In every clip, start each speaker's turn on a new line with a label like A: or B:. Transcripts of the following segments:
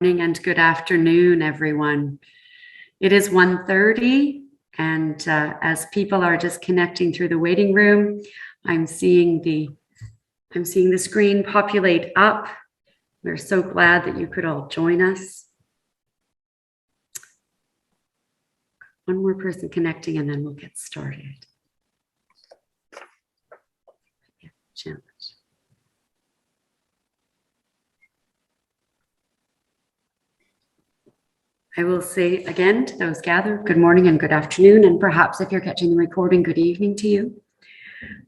A: And good afternoon, everyone. It is 1:30, and as people are just connecting through the waiting room, I'm seeing the screen populate up. We're so glad that you could all join us. One more person connecting, and then we'll get started. Challenge. I will say again to those gathered, good morning and good afternoon, and perhaps if you're catching the recording, good evening to you.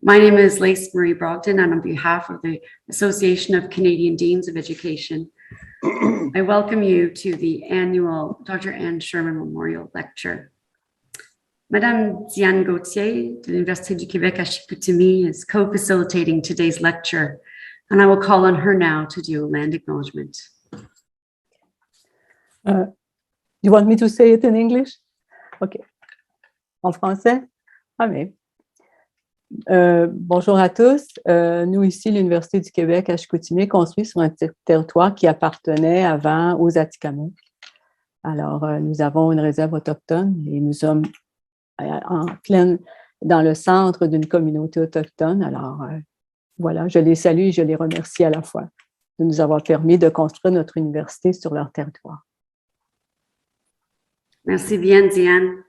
A: My name is Lace Marie Brogden, and on behalf of the Association of Canadian Deans of Education, I welcome you to the annual Dr. Anne Sherman Memorial Lecture. Madame Diane Gauthier de l'Université du Québec à Chicoutimi is co-facilitating today's lecture, and I will call on her now to do a land acknowledgement.
B: You want me to say it in English? OK. En français? Ah, mais. Bonjour à tous. Nous, ici, l'Université du Québec à Chicoutimi, construit sur un territoire qui appartenait avant aux Atikamekw. Alors, nous avons une réserve autochtone et nous sommes en pleine, dans le centre d'une communauté autochtone. Alors, voilà, je les salue et je les remercie à la fois de nous avoir permis de construire notre université sur leur territoire.
A: Merci bien, Diane.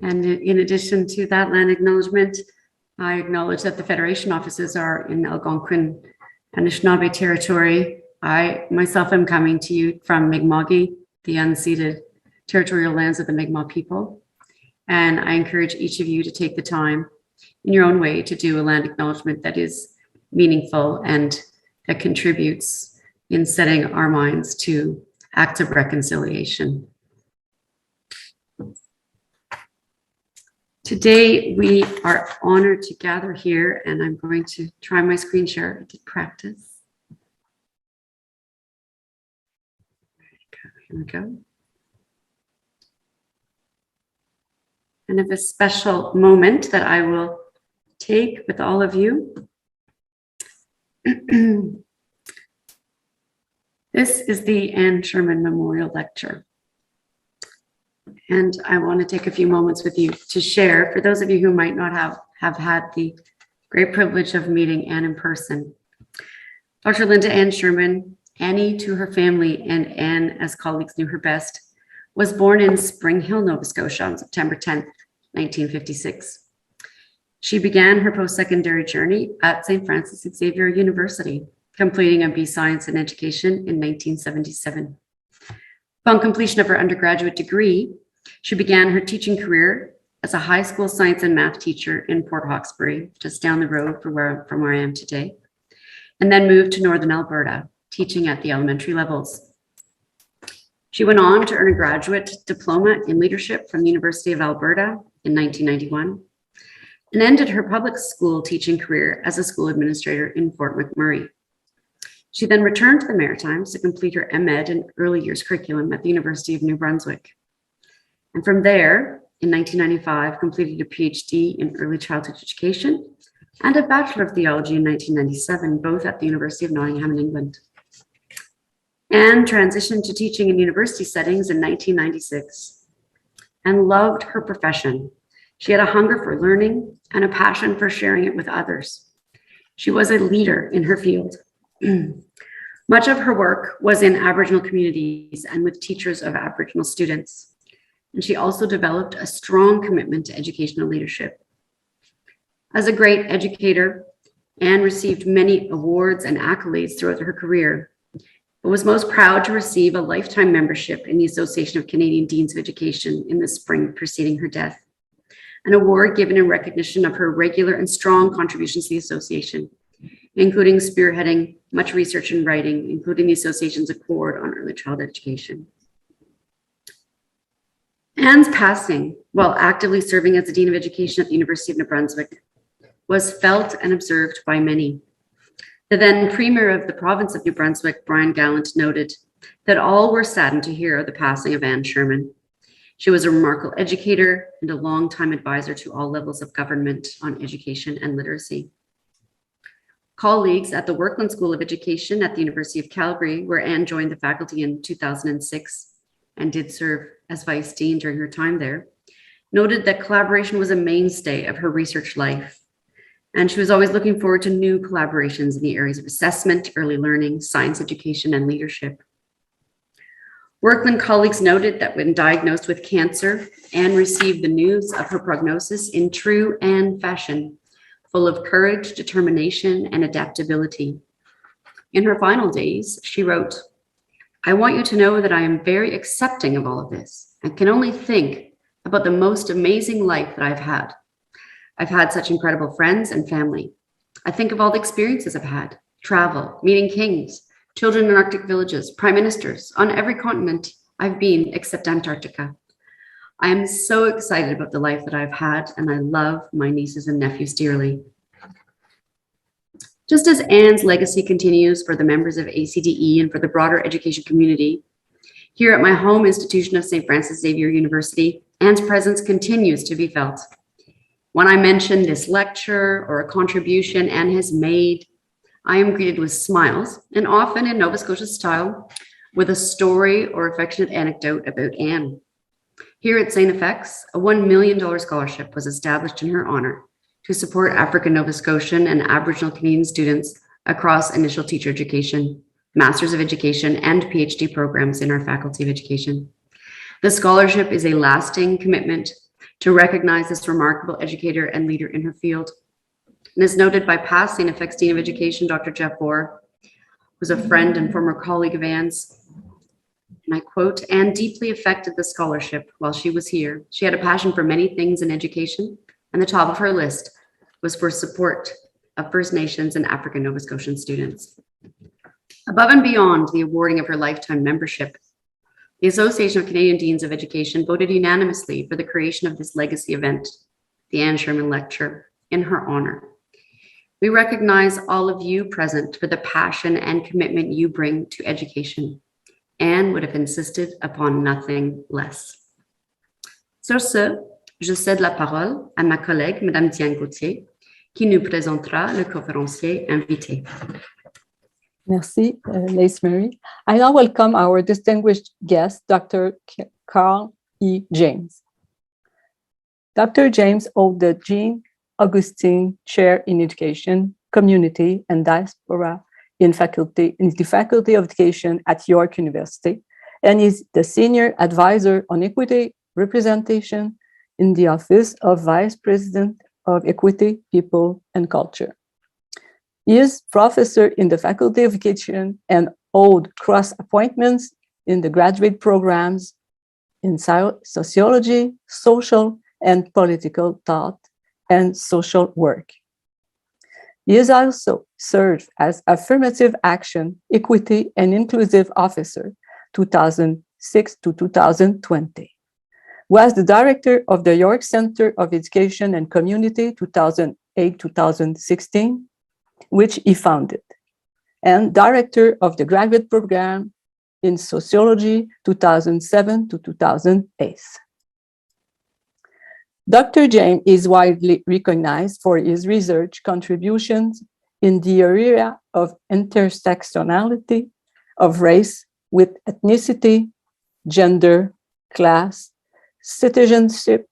A: And in addition to that land acknowledgement, I acknowledge that the Federation offices are in Algonquin Anishinaabe territory. I myself am coming to you from Mi'kmaq, the unceded territorial lands of the Mi'kmaq people. And I encourage each of you to take the time in your own way to do a land acknowledgement that is meaningful and that contributes in setting our minds to acts of reconciliation. Today, we are honored to gather here, and I'm going to try my screen share to practice. Here we go. And of a special moment that I will take with all of you. This is the Anne Sherman Memorial Lecture. And I want to take a few moments with you to share, for those of you who might not have had the great privilege of meeting Anne in person. Dr. Linda Anne Sherman, Annie to her family, and Anne, as colleagues knew her best, was born in Spring Hill, Nova Scotia on September 10th, 1956. She began her post-secondary journey at St. Francis Xavier University, completing a B Science in Education in 1977. Upon completion of her undergraduate degree, she began her teaching career as a high school science and math teacher in Port Hawkesbury, just down the road from where I am today, and then moved to Northern Alberta, teaching at the elementary levels. She went on to earn a graduate diploma in leadership from the University of Alberta in 1991, and ended her public school teaching career as a school administrator in Fort McMurray. She then returned to the Maritimes to complete her MEd in early years curriculum at the University of New Brunswick. And from there, in 1995, completed a PhD in early childhood education and a Bachelor of Theology in 1997, both at the University of Nottingham in England. Anne transitioned to teaching in university settings in 1996 and loved her profession. She had a hunger for learning and a passion for sharing it with others. She was a leader in her field. Much of her work was in Aboriginal communities and with teachers of Aboriginal students. And she also developed a strong commitment to educational leadership. As a great educator, Anne received many awards and accolades throughout her career, but was most proud to receive a lifetime membership in the Association of Canadian Deans of Education in the spring preceding her death, an award given in recognition of her regular and strong contributions to the association, including spearheading much research and writing, including the association's Accord on Early Childhood Education. Anne's passing, while actively serving as the Dean of Education at the University of New Brunswick, was felt and observed by many. The then Premier of the province of New Brunswick, Brian Gallant, noted that all were saddened to hear the passing of Anne Sherman. She was a remarkable educator and a longtime advisor to all levels of government on education and literacy. colleagues at the Workland School of Education at the University of Calgary, where Anne joined the faculty in 2006 and did serve as vice dean during her time there, noted that collaboration was a mainstay of her research life. And she was always looking forward to new collaborations in the areas of assessment, early learning, science education, and leadership. Workland colleagues noted that when diagnosed with cancer, Anne received the news of her prognosis in true Anne fashion, full of courage, determination, and adaptability. In her final days, she wrote, "I want you to know that I am very accepting of all of this and can only think about the most amazing life that I've had. I've had such incredible friends and family. I think of all the experiences I've had, travel, meeting kings, children in Arctic villages, prime ministers on every continent I've been except Antarctica. I am so excited about the life that I've had, and I love my nieces and nephews dearly." Just as Anne's legacy continues for the members of ACDE and for the broader education community, here at my home institution of St. Francis Xavier University, Anne's presence continues to be felt. When I mention this lecture or a contribution Anne has made, I am greeted with smiles, and often in Nova Scotia style, with a story or affectionate anecdote about Anne. Here at St. FX, a $1 million scholarship was established in her honor to support African Nova Scotian and Aboriginal Canadian students across initial teacher education, Masters of Education, and PhD programs in our Faculty of Education. The scholarship is a lasting commitment to recognize this remarkable educator and leader in her field. And as noted by past St. FX Dean of Education, Dr. Jeff Orr, who's a friend and former colleague of Anne's, and I quote, "Anne deeply affected the scholarship while she was here. She had a passion for many things in education, and the top of her list was for support of First Nations and African Nova Scotian students." Above and beyond the awarding of her lifetime membership, the Association of Canadian Deans of Education voted unanimously for the creation of this legacy event, the Anne Sherman Lecture, in her honor. We recognize all of you present for the passion and commitment you bring to education. Anne would have insisted upon nothing less. Sur ce, je cède la parole à ma collègue, Madame Diane Gauthier, qui nous présentera le conférencier invité.
B: Merci, Lace Mary. I now welcome our distinguished guest, Dr. Carl E. James. Dr. James holds the Jean Augustine Chair in Education, Community, and Diaspora in the Faculty of Education at York University, and is the Senior Advisor on Equity Representation in the Office of Vice President of Equity, People, and Culture. He is professor in the Faculty of Education and holds cross appointments in the graduate programs in sociology, social and political thought, and social work. He has also served as Affirmative Action, Equity, and Inclusive Officer 2006 to 2020. Was the director of the York Center of Education and Community 2008-2016, which he founded, and director of the graduate program in sociology 2007 to 2008. Dr. James is widely recognized for his research contributions in the area of intersectionality of race with ethnicity, gender, class, citizenship,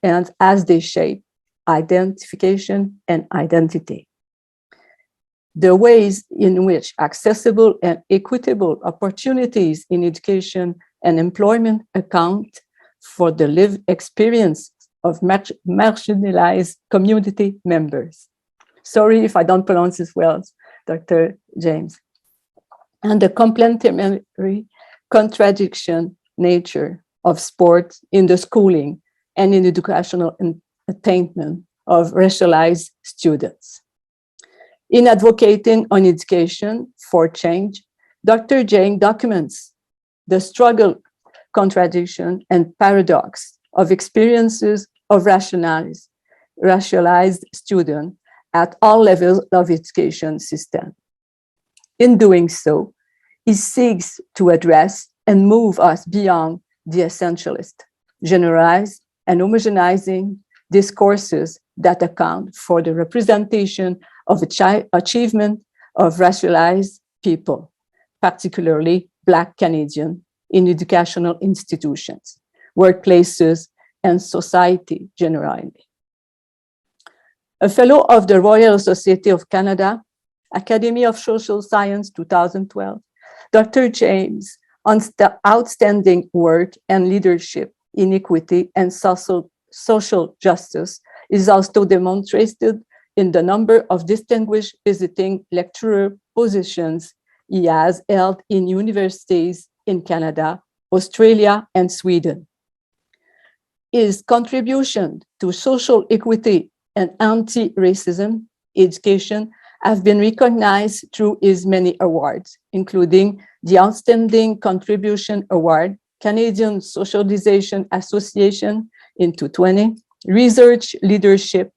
B: and as they shape identification and identity. The ways in which accessible and equitable opportunities in education and employment account for the lived experience of marginalized community members. Sorry if I don't pronounce this well, Dr. James. And the complementary contradiction nature of sport in the schooling and in educational attainment of racialized students. In advocating on education for change, Dr. James documents the struggle, contradiction, and paradox of experiences of racialized students at all levels of education system. In doing so, he seeks to address and move us beyond the essentialist, generalized, and homogenizing discourses that account for the representation of achievement of racialized people, particularly Black Canadian, in educational institutions, workplaces, and society generally. A fellow of the Royal Society of Canada, Academy of Social Science 2012, Dr. James' outstanding work and leadership in equity and social justice is also demonstrated in the number of distinguished visiting lecturer positions he has held in universities in Canada, Australia, and Sweden. His contribution to social equity and anti-racism education have been recognized through his many awards, including the Outstanding Contribution Award, Canadian Socialization Association in 2020, Research Leadership,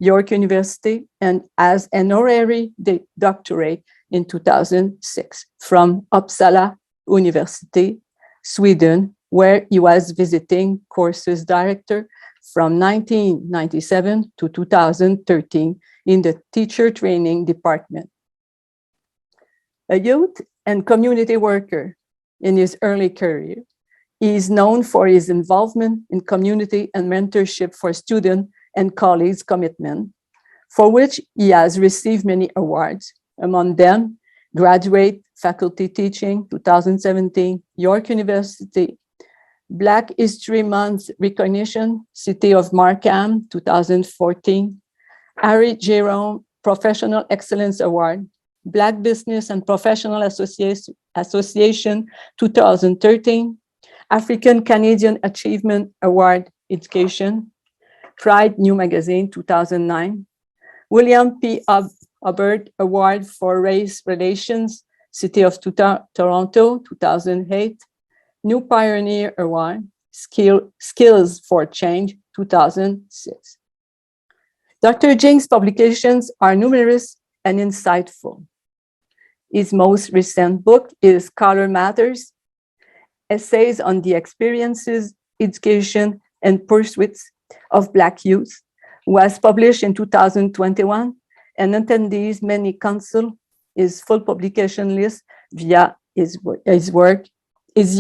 B: York University, and as an honorary doctorate in 2006 from Uppsala University, Sweden, where he was visiting courses director from 1997 to 2013 in the teacher training department. A youth and community worker in his early career, he is known for his involvement in community and mentorship for student and colleagues commitment, for which he has received many awards, among them Graduate Faculty Teaching 2017, York University, Black History Month Recognition, City of Markham 2014, Harry Jerome Professional Excellence Award, Black Business and Professional Association 2013, African Canadian Achievement Award Education, Pride New Magazine 2009, William P. Hubbard Award for Race Relations, City of Toronto 2008, New Pioneer Award, Skills for Change 2006. Dr. Jing's publications are numerous and insightful. His most recent book is Color Matters, Essays on the Experiences, Education, and Pursuits of Black Youth, was published in 2021, and attendees may consult his full publication list via his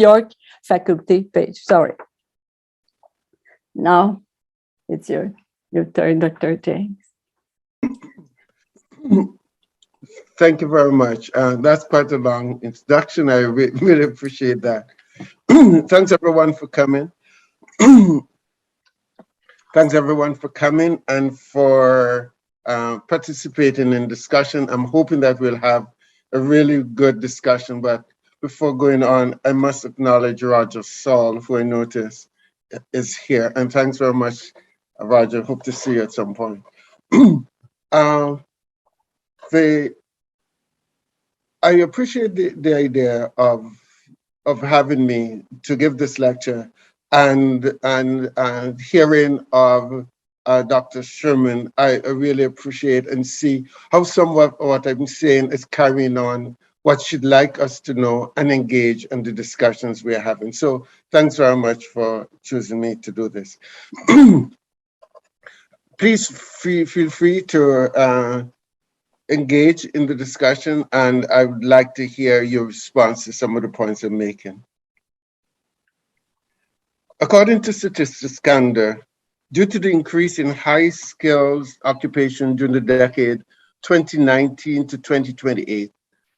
B: York faculty page. Sorry. Now it's your turn, Dr. James.
C: Thank you very much. That's quite a long introduction. I really appreciate that. Thanks everyone for coming. Thanks everyone for coming and for participating in discussion. I'm hoping that we'll have a really good discussion, but before going on, I must acknowledge Roger Saul, who I notice is here. And thanks very much, Roger. Hope to see you at some point. I appreciate the idea of having me to give this lecture and hearing of Dr. Sherman. I really appreciate and see how somewhat what I'm saying is carrying on what she'd like us to know and engage in the discussions we're having. So thanks very much for choosing me to do this. Please feel free to engage in the discussion, and I would like to hear your response to some of the points I'm making. According to Statistics Canada, due to the increase in high skills occupation during the decade 2019 to 2028,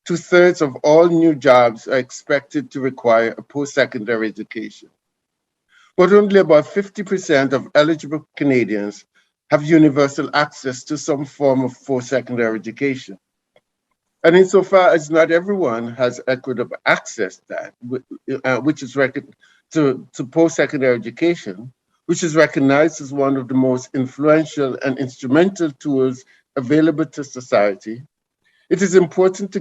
C: 2/3 of all new jobs are expected to require a post-secondary education. But only about 50% of eligible Canadians have universal access to some form of post-secondary education. And insofar as not everyone has equitable access to that, which is to post-secondary education, which is recognized as one of the most influential and instrumental tools available to society, it is important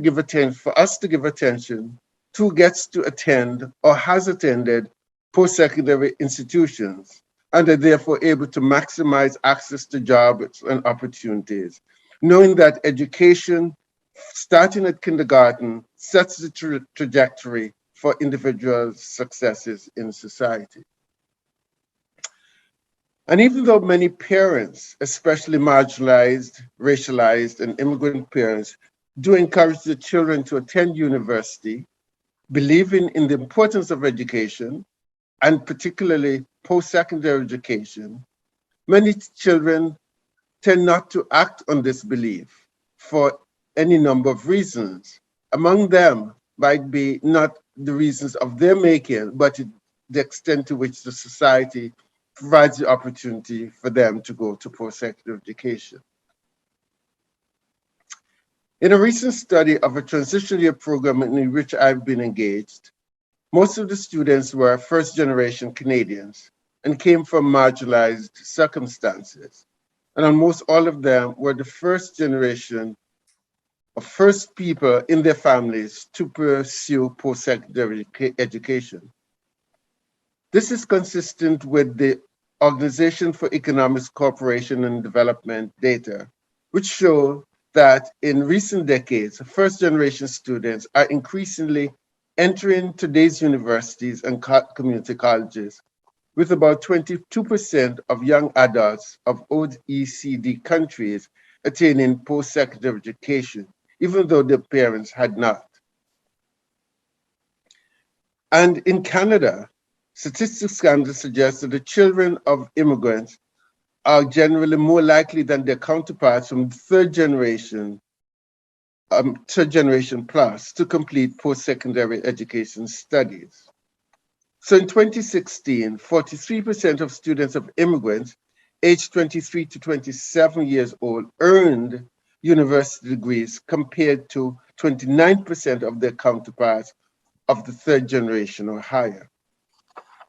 C: for us to give attention to who gets to attend or has attended post-secondary institutions and are therefore able to maximize access to jobs and opportunities, knowing that education, starting at kindergarten, sets the trajectory for individual successes in society. And even though many parents, especially marginalized, racialized, and immigrant parents, do encourage their children to attend university, believing in the importance of education, and particularly post-secondary education, many children tend not to act on this belief for any number of reasons. Among them might be not the reasons of their making, but the extent to which the society provides the opportunity for them to go to post-secondary education. In a recent study of a transition year program in which I've been engaged, most of the students were first-generation Canadians and came from marginalized circumstances. And almost all of them were the first generation of first people in their families to pursue post-secondary education. This is consistent with the Organization for Economic Cooperation and Development data, which show that in recent decades, first-generation students are increasingly entering today's universities and community colleges, with about 22% of young adults of OECD countries attaining post-secondary education, even though their parents had not. And in Canada, statistics suggest that the children of immigrants are generally more likely than their counterparts from third generation plus to complete post-secondary education studies. So in 2016, 43% of students of immigrants aged 23 to 27 years old earned university degrees compared to 29% of their counterparts of the third generation or higher.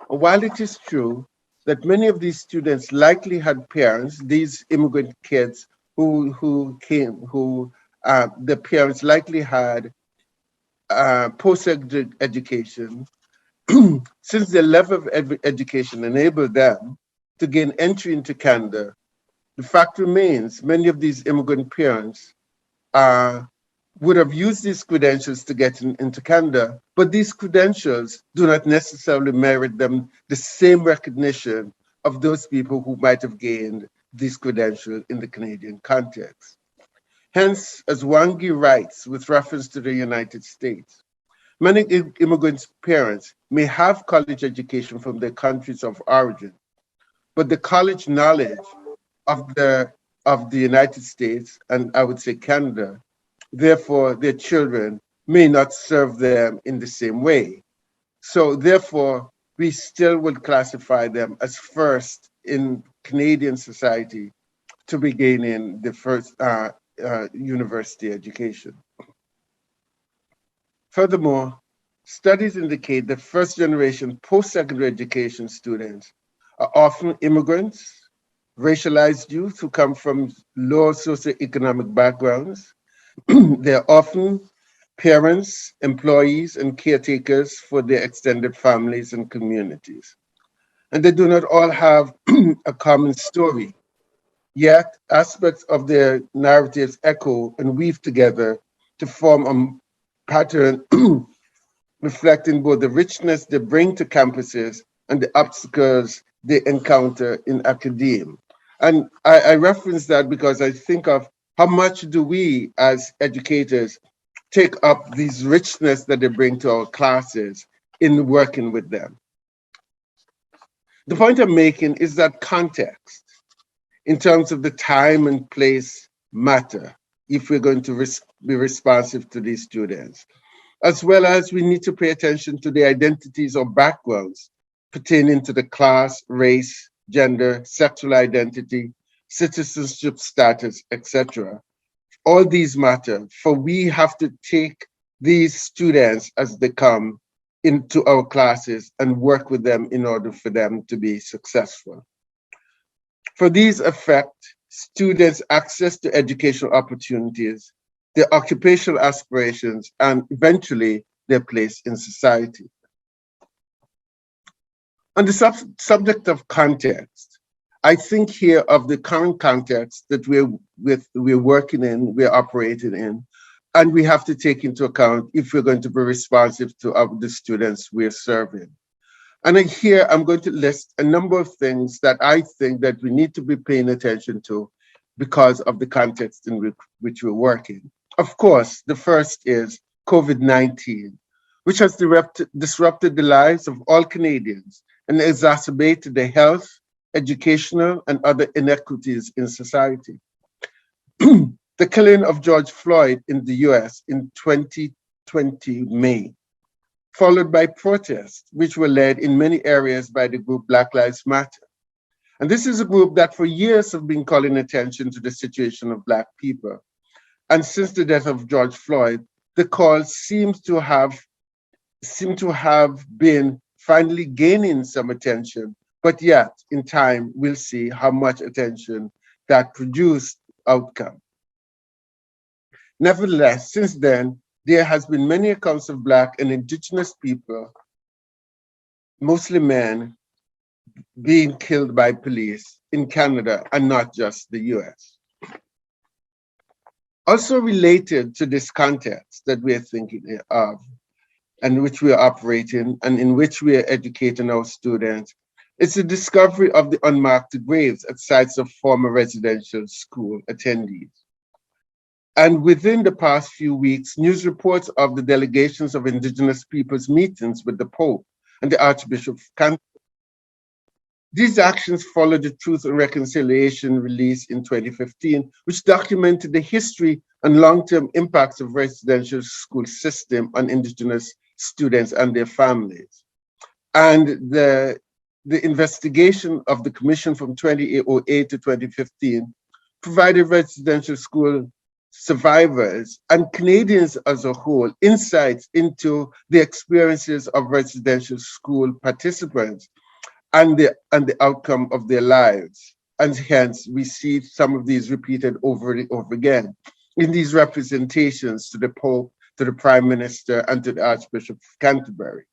C: While it is true that many of these students likely had parents, these immigrant kids the parents likely had post-secondary education, since their level of education enabled them to gain entry into Canada, the fact remains many of these immigrant parents would have used these credentials to get into Canada, but these credentials do not necessarily merit them the same recognition of those people who might have gained these credentials in the Canadian context. Hence, as Wangi writes with reference to the United States, many immigrants' parents may have college education from their countries of origin, but the college knowledge of the United States, and I would say Canada, therefore their children may not serve them in the same way. So therefore, we still would classify them as first in Canadian society to be gaining the first university education. Furthermore, studies indicate that first-generation post-secondary education students are often immigrants, racialized youth who come from low socioeconomic backgrounds. They're often parents, employees, and caretakers for their extended families and communities. And they do not all have a common story. Yet, aspects of their narratives echo and weave together to form a pattern reflecting both the richness they bring to campuses and the obstacles they encounter in academia. And I reference that because I think of how much do we as educators take up these richness that they bring to our classes in working with them. The point I'm making is that context, in terms of the time and place, matter if we're going to be responsive to these students, as well as we need to pay attention to the identities or backgrounds pertaining to the class, race, gender, sexual identity, citizenship status, etc. All these matter, for we have to take these students as they come into our classes and work with them in order for them to be successful. For these affect students' access to educational opportunities, their occupational aspirations, and eventually their place in society. On the subject of context, I think here of the current context that we're working in, we're operating in, and we have to take into account if we're going to be responsive to the students we're serving. And here I'm going to list a number of things that I think that we need to be paying attention to because of the context in which we're working. Of course, the first is COVID-19, which has disrupted the lives of all Canadians and exacerbated the health, educational, and other inequities in society. The killing of George Floyd in the US in 2020 May, followed by protests, which were led in many areas by the group Black Lives Matter. And this is a group that for years have been calling attention to the situation of Black people. And since the death of George Floyd, the call seems to have been finally gaining some attention, but yet in time, we'll see how much attention that produced outcome. Nevertheless, since then, there has been many accounts of Black and Indigenous people, mostly men, being killed by police in Canada and not just the US. Also related to this context that we are thinking of, and which we are operating, and in which we are educating our students, is the discovery of the unmarked graves at sites of former residential school attendees. And within the past few weeks, news reports of the delegations of Indigenous peoples' meetings with the Pope and the Archbishop of Canterbury. These actions followed the Truth and Reconciliation release in 2015, which documented the history and long-term impacts of residential school system on Indigenous students and their families. And the investigation of the Commission from 2008 to 2015 provided residential school survivors and Canadians as a whole insights into the experiences of residential school participants and the outcome of their lives. And hence we see some of these repeated over and over again in these representations to the Pope, to the Prime Minister, and to the Archbishop of Canterbury.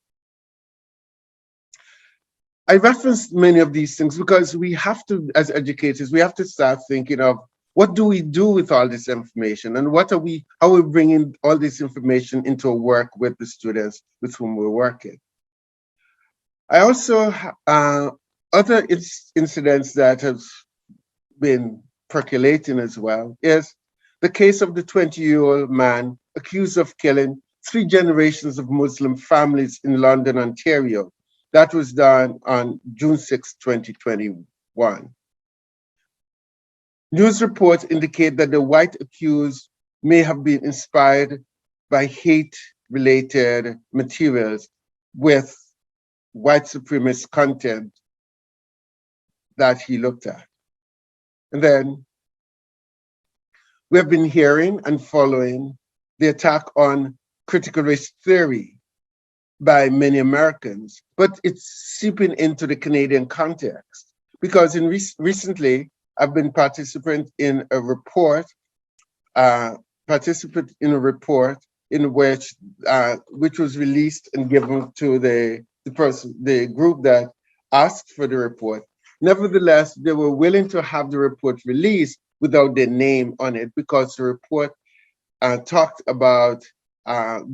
C: I referenced many of these things because we have to, as educators, we have to start thinking of what do we do with all this information, and how are we bringing all this information into our work with the students with whom we're working. I also, other incidents that have been percolating as well is the case of the 20-year-old man accused of killing 3 generations of Muslim families in London, Ontario. That was done on June 6, 2021. News reports indicate that the white accused may have been inspired by hate-related materials with white supremacist content that he looked at. And then we have been hearing and following the attack on critical race theory by many Americans, but it's seeping into the Canadian context because recently I've been participant in a report in which was released and given to the group that asked for the report. Nevertheless, they were willing to have the report released without their name on it because the report talked about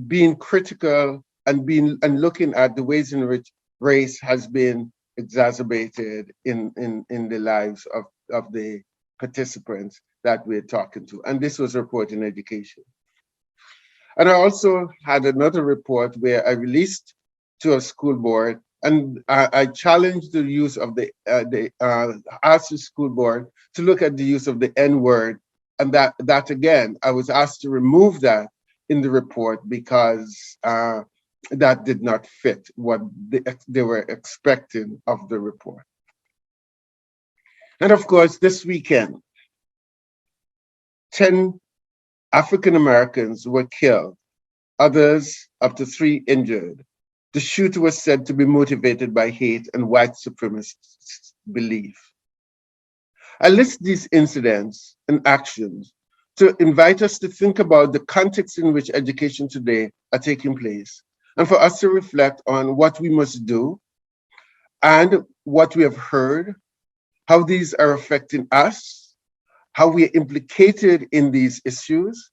C: being critical and looking at the ways in which race has been exacerbated in the lives of the participants that we're talking to. And this was a report in education. And I also had another report where I released to a school board, and I challenged the use of asked the school board to look at the use of the N-word, and that again, I was asked to remove that in the report because that did not fit what they were expecting of the report. And of course, this weekend, 10 African Americans were killed, others up to 3 injured. The shooter was said to be motivated by hate and white supremacist belief. I list these incidents and actions to invite us to think about the context in which education today are taking place, and for us to reflect on what we must do and what we have heard, how these are affecting us, how we are implicated in these issues,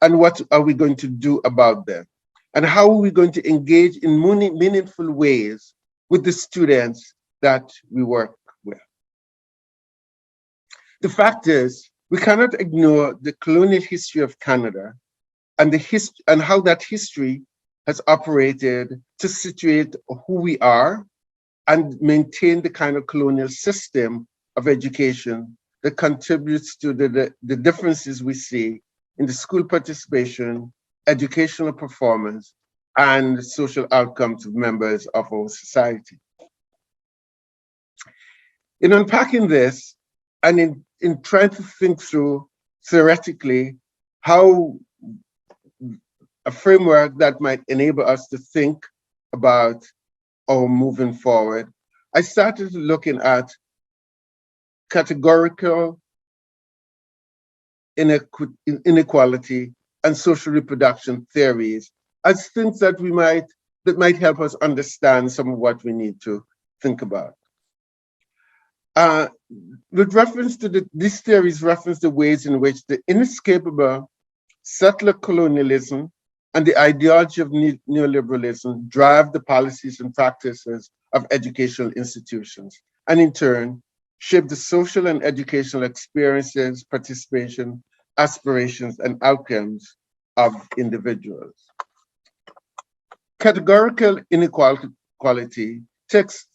C: and what are we going to do about them, and how are we going to engage in meaningful ways with the students that we work with. The fact is, we cannot ignore the colonial history of Canada and how that history has operated to situate who we are and maintain the kind of colonial system of education that contributes to the differences we see in the school participation, educational performance, and social outcomes of members of our society. In unpacking this, and in trying to think through theoretically how a framework that might enable us to think about our moving forward, I started looking at categorical inequality and social reproduction theories as things that might help us understand some of what we need to think about. With reference to these theories reference the ways in which the inescapable settler colonialism and the ideology of neoliberalism drive the policies and practices of educational institutions, and in turn, shape the social and educational experiences, participation, aspirations, and outcomes of individuals. Categorical inequality takes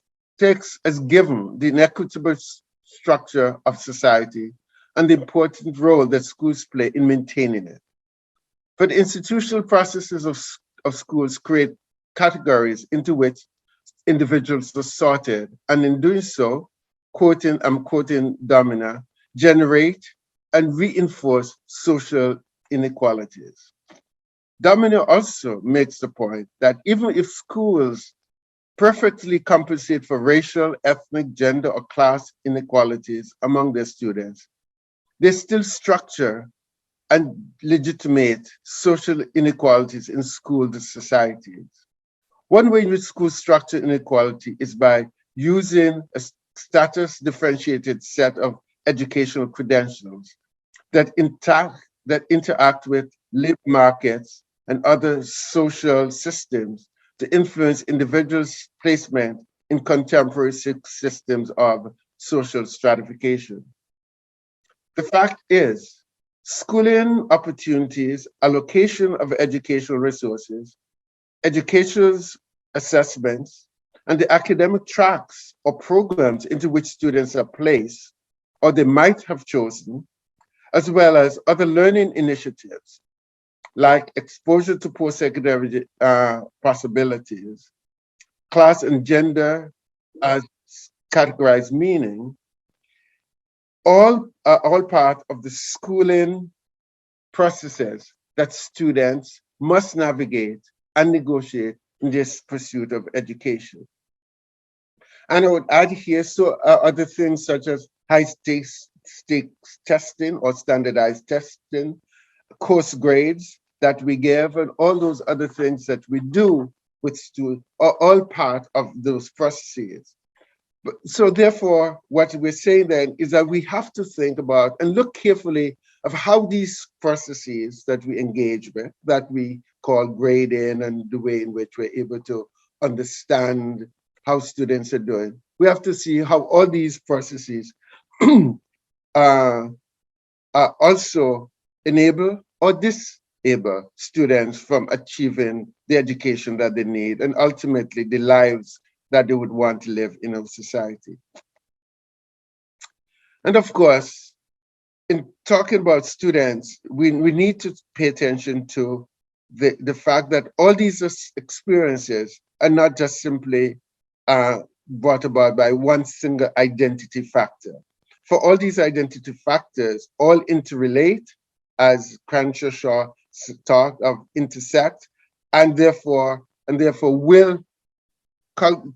C: as given the inequitable structure of society and the important role that schools play in maintaining it. But institutional processes of schools create categories into which individuals are sorted, and in doing so, I'm quoting Domina, generate and reinforce social inequalities. Domina also makes the point that even if schools perfectly compensate for racial, ethnic, gender, or class inequalities among their students, they still structure and legitimate social inequalities in school societies. One way in which schools structure inequality is by using a status differentiated set of educational credentials that interact with labor markets and other social systems to influence individuals' placement in contemporary systems of social stratification. The fact is, schooling opportunities, allocation of educational resources, educational assessments, and the academic tracks or programs into which students are placed, or they might have chosen, as well as other learning initiatives like exposure to post-secondary possibilities, class and gender as categorized meaning, all are all part of the schooling processes that students must navigate and negotiate in this pursuit of education. And I would add here other things such as high stakes testing or standardized testing, course grades that we give, and all those other things that we do with students are all part of those processes. So therefore, what we're saying then is that we have to think about and look carefully of how these processes that we engage with, that we call grading, and the way in which we're able to understand how students are doing. We have to see how all these processes also enable or disable students from achieving the education that they need and ultimately the lives that they would want to live in our society. And of course, in talking about students, we need to pay attention to the fact that all these experiences are not just simply brought about by one single identity factor. For all these identity factors, all interrelate, as Crenshaw talked of intersect, and therefore will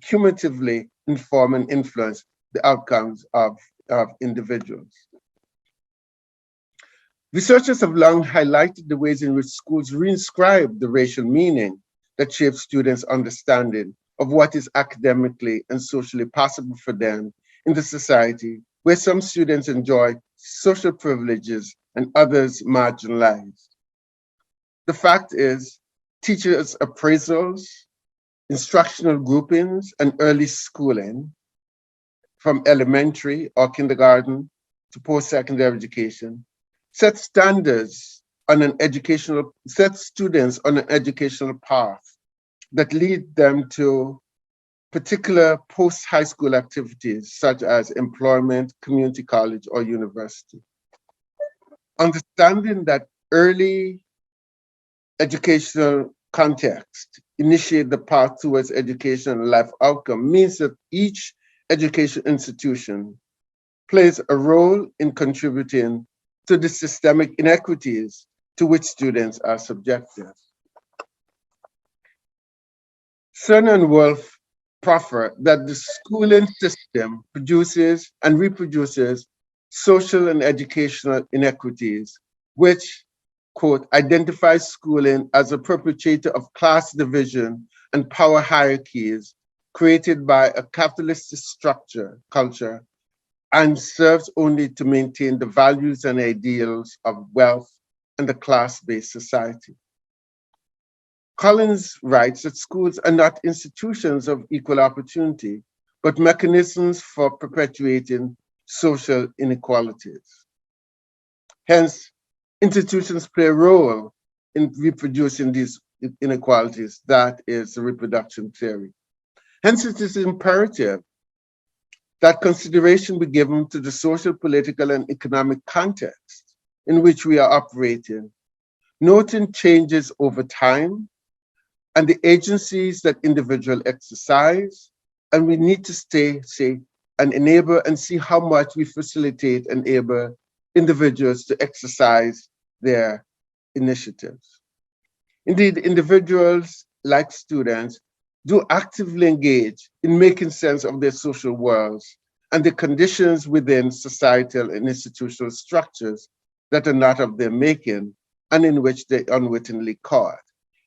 C: cumulatively inform and influence the outcomes of individuals. Researchers have long highlighted the ways in which schools reinscribe the racial meaning that shapes students' understanding of what is academically and socially possible for them in the society where some students enjoy social privileges and others marginalized. The fact is, teachers' appraisals, instructional groupings, and early schooling from elementary or kindergarten to post-secondary education, set students on an educational path that lead them to particular post-high school activities such as employment, community college, or university. Understanding that early educational context initiate the path towards education and life outcome means that each education institution plays a role in contributing to the systemic inequities to which students are subjected. Sun and Wolf proffer that the schooling system produces and reproduces social and educational inequities, which, quote, identifies schooling as a perpetrator of class division and power hierarchies created by a capitalist culture, and serves only to maintain the values and ideals of wealth and the class-based society. Collins writes that schools are not institutions of equal opportunity, but mechanisms for perpetuating social inequalities. Hence, institutions play a role in reproducing these inequalities. That is the reproduction theory. Hence, it is imperative that consideration be given to the social, political, and economic context in which we are operating, noting changes over time and the agencies that individuals exercise, and we need to stay and enable and see how much we facilitate and enable individuals to exercise their initiatives. Indeed, individuals, like students, do actively engage in making sense of their social worlds and the conditions within societal and institutional structures that are not of their making and in which they unwittingly caught.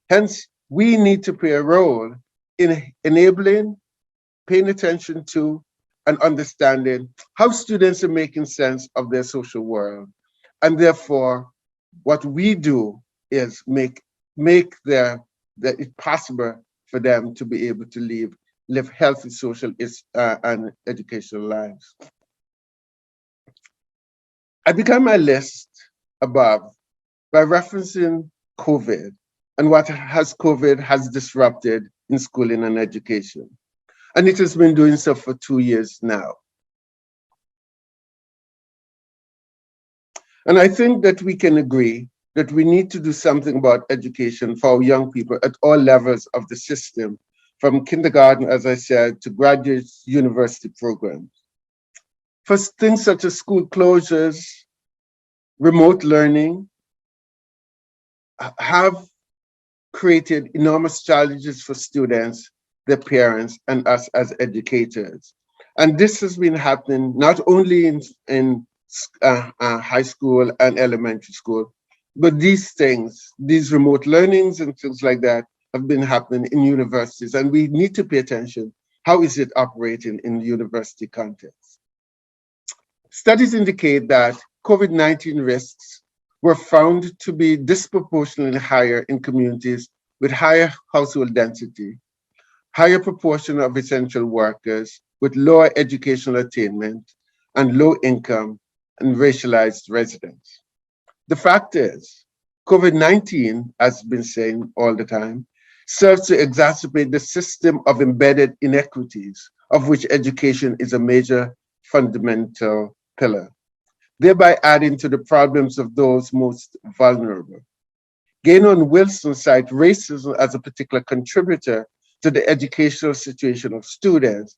C: Hence, we need to play a role in enabling, paying attention to, and understanding how students are making sense of their social world. And therefore, what we do is make it possible for them to be able to live healthy social and educational lives. I began my list above by referencing COVID and what COVID has disrupted in schooling and education. And it has been doing so for 2 years now. And I think that we can agree that we need to do something about education for our young people at all levels of the system, from kindergarten, as I said, to graduate university programs. For things such as school closures, remote learning have created enormous challenges for students, their parents, and us as educators. And this has been happening not only in high school and elementary school, but these remote learnings and things like that have been happening in universities, and we need to pay attention. How is it operating in the university context? Studies indicate that COVID-19 risks were found to be disproportionately higher in communities with higher household density, higher proportion of essential workers with lower educational attainment and low income and racialized residents. The fact is, COVID-19, as been saying all the time, serves to exacerbate the system of embedded inequities, of which education is a major fundamental pillar, thereby adding to the problems of those most vulnerable. Gaynor and Wilson cite racism as a particular contributor to the educational situation of students,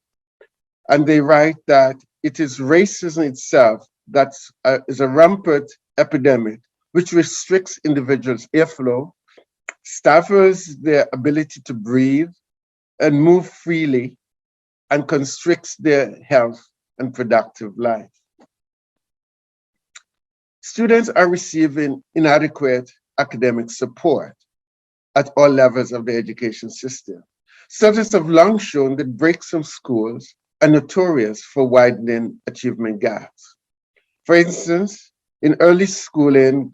C: and they write that it is racism itself that is a rampant epidemic which restricts individuals' airflow, stifles their ability to breathe and move freely, and constricts their health and productive life. Students are receiving inadequate academic support at all levels of the education system. Studies have long shown that breaks from schools are notorious for widening achievement gaps. For instance, in early schooling,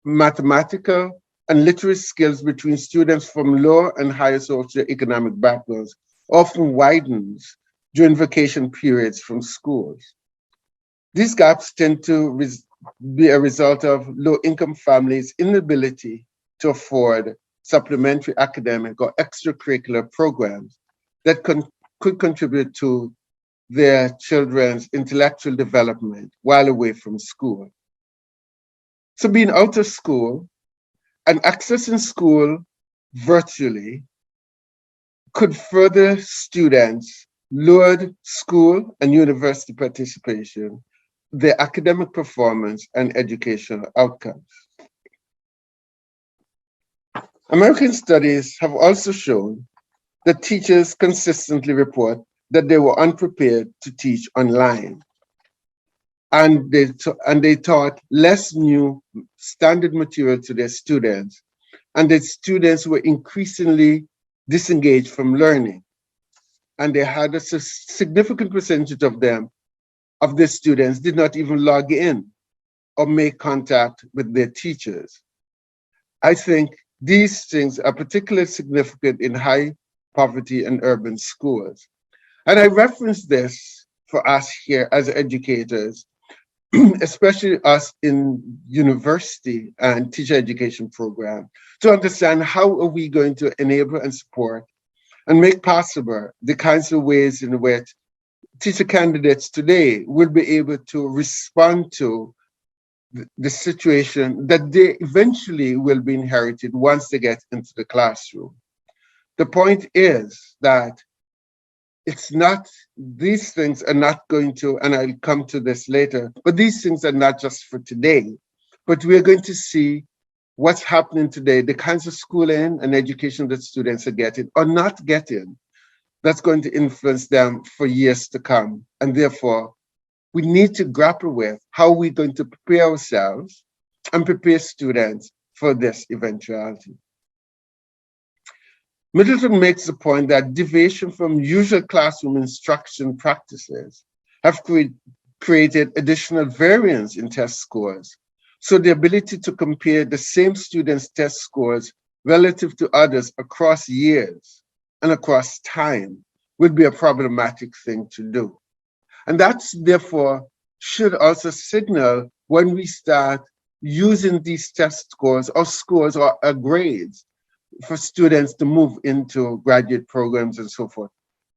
C: mathematical and literacy skills between students from lower and higher socioeconomic backgrounds often widens during vacation periods from schools. These gaps tend to be a result of low-income families' inability to afford supplementary academic or extracurricular programs that could contribute to their children's intellectual development while away from school. So being out of school and accessing school virtually could further students' lowered school and university participation, their academic performance, and educational outcomes. American studies have also shown that teachers consistently report that they were unprepared to teach online. And they taught less new standard material to their students, and that students were increasingly disengaged from learning. And they had a significant percentage of the students did not even log in or make contact with their teachers. I think these things are particularly significant in high poverty and urban schools. And I reference this for us here as educators, especially us in university and teacher education program, to understand how are we going to enable and support and make possible the kinds of ways in which teacher candidates today will be able to respond to the situation that they eventually will be inherited once they get into the classroom. The point is that it's not, these things are not going to, and I'll come to this later, but these things are not just for today, but we're going to see what's happening today, the kinds of schooling and education that students are getting or not getting, that's going to influence them for years to come. And therefore, we need to grapple with how we're going to prepare ourselves and prepare students for this eventuality. Middleton makes the point that deviation from usual classroom instruction practices have created additional variance in test scores. So the ability to compare the same students' test scores relative to others across years and across time would be a problematic thing to do. And that's therefore should also signal when we start using these test scores or grades for students to move into graduate programs and so forth,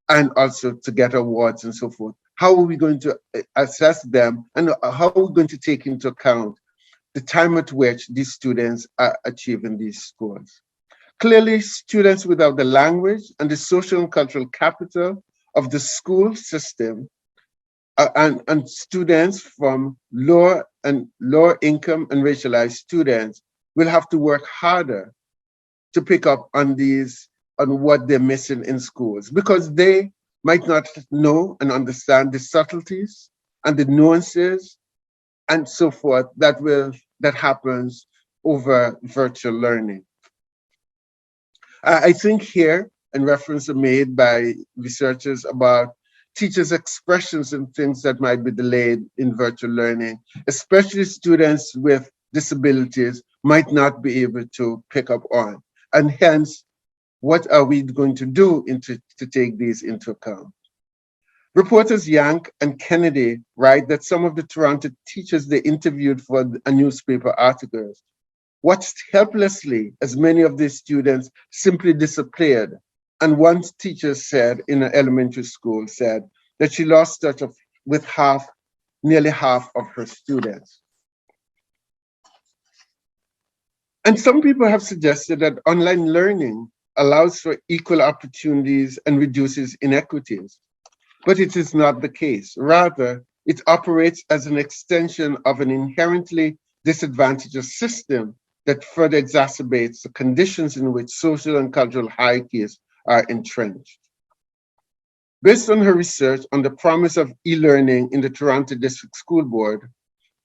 C: and also to get awards and so forth. How are we going to assess them, and how are we going to take into account the time at which these students are achieving these scores? Clearly, students without the language and the social and cultural capital of the school system and students from lower income and racialized students will have to work harder to pick up on what they're missing in schools, because they might not know and understand the subtleties and the nuances and so forth that happens over virtual learning. I think here, and reference are made by researchers about teachers' expressions and things that might be delayed in virtual learning, especially students with disabilities might not be able to pick up on. And hence, what are we going to do to take these into account? Reporters Yank and Kennedy write that some of the Toronto teachers they interviewed for a newspaper articles watched helplessly as many of these students simply disappeared. And one teacher said in an elementary school said that she lost touch with nearly half of her students. And some people have suggested that online learning allows for equal opportunities and reduces inequities, but it is not the case. Rather, it operates as an extension of an inherently disadvantageous system that further exacerbates the conditions in which social and cultural hierarchies are entrenched. Based on her research on the promise of e-learning in the Toronto District School Board,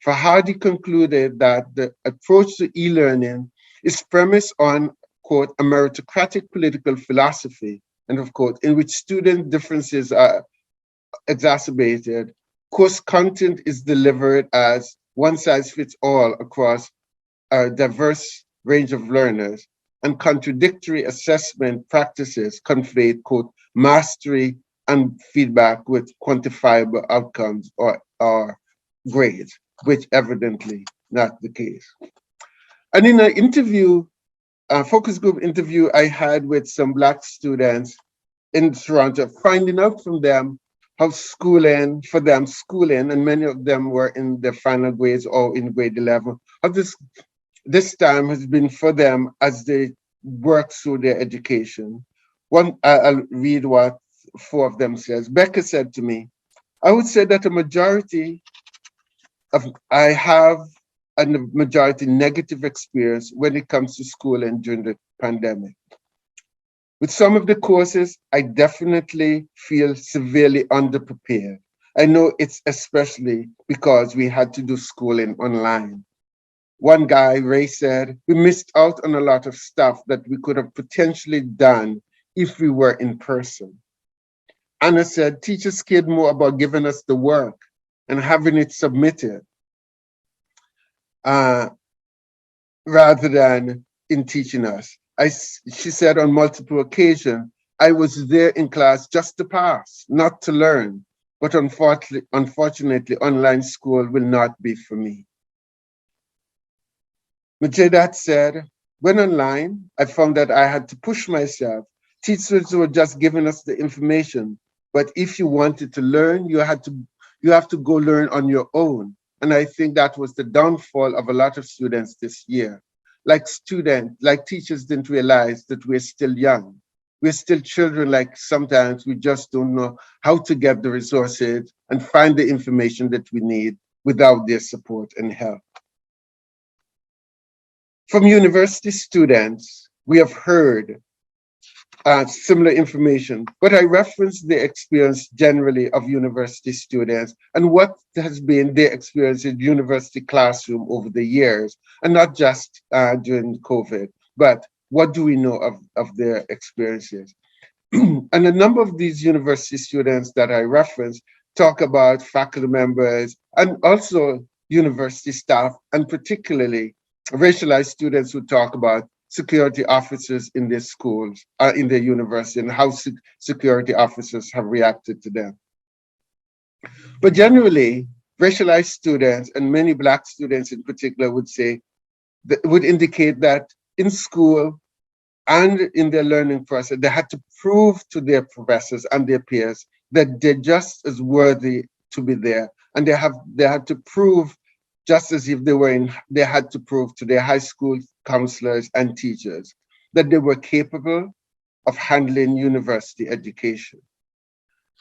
C: Fahadi concluded that the approach to e-learning is premised on, quote, a meritocratic political philosophy, and of quote, in which student differences are exacerbated. Course content is delivered as one size fits all across a diverse range of learners, and contradictory assessment practices conflate, quote, mastery and feedback with quantifiable outcomes or grades, which evidently not the case. And in an interview, a focus group interview I had with some Black students in Toronto, finding out from them how schooling, and many of them were in their final grades or in grade 11, how this time has been for them as they work through their education. I'll read what 4 of them says. Becca said to me, I would say that I have a majority negative experience when it comes to schooling during the pandemic. With some of the courses, I definitely feel severely underprepared. I know it's especially because we had to do schooling online. One guy, Ray, said, we missed out on a lot of stuff that we could have potentially done if we were in person. Anna said, teachers cared more about giving us the work and having it submitted rather than in teaching us. She said on multiple occasions, I was there in class just to pass, not to learn. But unfortunately, online school will not be for me. Majedat said, when online, I found that I had to push myself. Teachers were just giving us the information. But if you wanted to learn, you have to go learn on your own. And I think that was the downfall of a lot of students this year. Like teachers didn't realize that we're still young. We're still children, like sometimes we just don't know how to get the resources and find the information that we need without their support and help. From university students, we have heard similar information, but I reference the experience generally of university students and what has been their experience in university classroom over the years, and not just during COVID, but what do we know of their experiences? And a number of these university students that I reference talk about faculty members and also university staff, and particularly racialized students who talk about security officers in their schools, in their university, and how security officers have reacted to them. But generally, racialized students, and many Black students in particular, would indicate that in school and in their learning process, they had to prove to their professors and their peers that they're just as worthy to be there, and they had to prove just as if they had to prove to their high school counselors and teachers that they were capable of handling university education.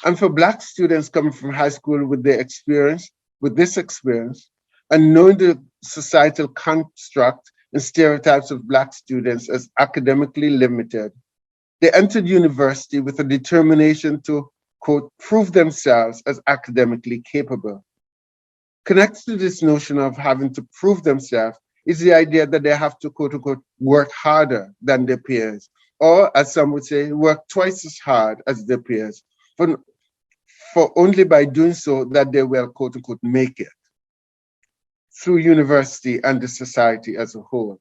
C: And for Black students coming from high school with this experience, and knowing the societal construct and stereotypes of Black students as academically limited, they entered university with a determination to, quote, prove themselves as academically capable. Connected to this notion of having to prove themselves is the idea that they have to, quote unquote, work harder than their peers, or as some would say, work twice as hard as their peers, for only by doing so that they will, quote unquote, make it through university and the society as a whole.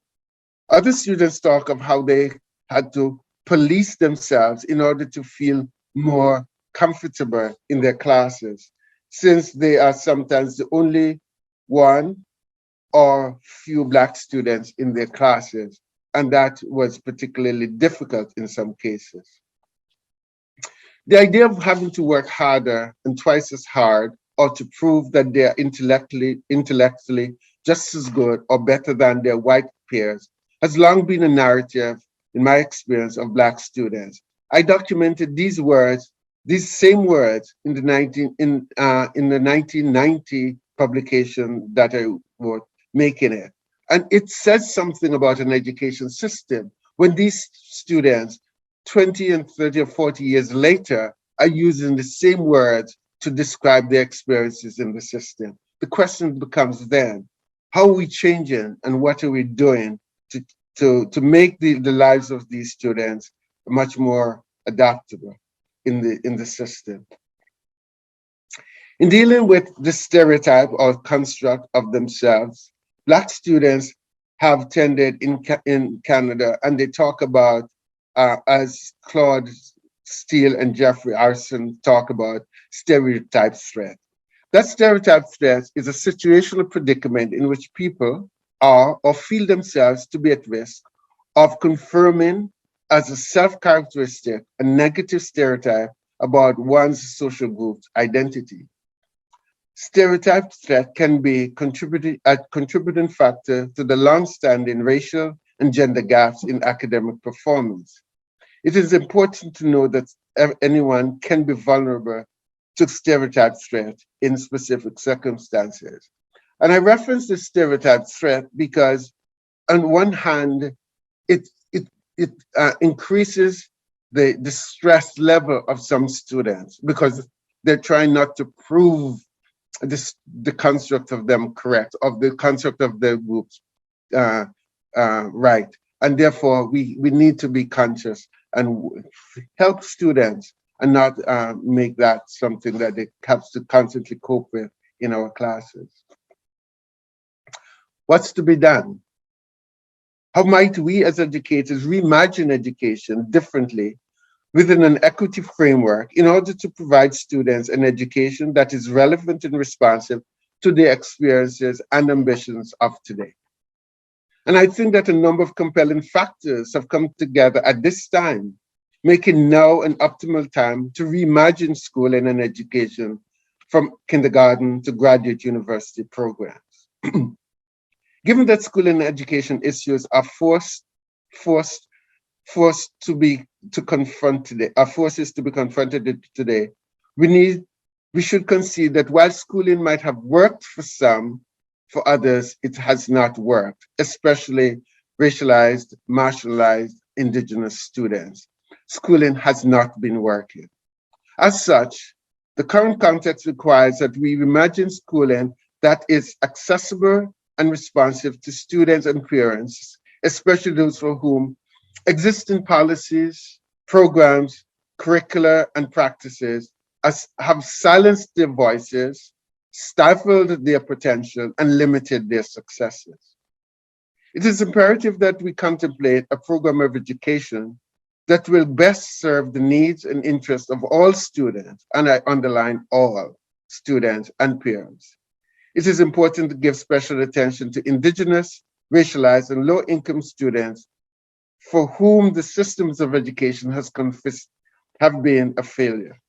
C: Other students talk of how they had to police themselves in order to feel more comfortable in their classes, since they are sometimes the only one or few Black students in their classes, and that was particularly difficult in some cases. The idea of having to work harder and twice as hard, or to prove that they're intellectually just as good or better than their white peers, has long been a narrative, in my experience, of Black students. I documented these same words in the 1990 publication that I wrote, Making It. And it says something about an education system when these students, 20 and 30 or 40 years later, are using the same words to describe their experiences in the system. The question becomes then, how are we changing and what are we doing to make the lives of these students much more adaptable in the system? In dealing with the stereotype or construct of themselves, Black students have tended in Canada, and they talk about, as Claude Steele and Jeffrey Arson talk about, stereotype threat. That stereotype threat is a situational predicament in which people are or feel themselves to be at risk of confirming as a self-characteristic a negative stereotype about one's social group's identity. Stereotype threat can be a contributing factor to the long-standing racial and gender gaps in academic performance. It is important to know that anyone can be vulnerable to stereotype threat in specific circumstances. And I reference the stereotype threat because on one hand, it increases the stress level of some students because they're trying not to prove the construct of them correct, of the construct of their groups right. And therefore, we need to be conscious and help students and not make that something that they have to constantly cope with in our classes. What's to be done? How might we as educators reimagine education differently within an equity framework in order to provide students an education that is relevant and responsive to their experiences and ambitions of today? And I think that a number of compelling factors have come together at this time, making now an optimal time to reimagine schooling and education from kindergarten to graduate university programs. Given that schooling and education issues are forces to be confronted today, we should concede that while schooling might have worked for some, for others it has not worked, especially racialized, marginalized, Indigenous students. Schooling has not been working. As such, the current context requires that we imagine schooling that is accessible and responsive to students and parents, especially those for whom existing policies, programs, curricula, and practices have silenced their voices, stifled their potential, and limited their successes. It is imperative that we contemplate a program of education that will best serve the needs and interests of all students, and I underline all students and parents. It is important to give special attention to Indigenous, racialized, and low-income students for whom the systems of education have been a failure.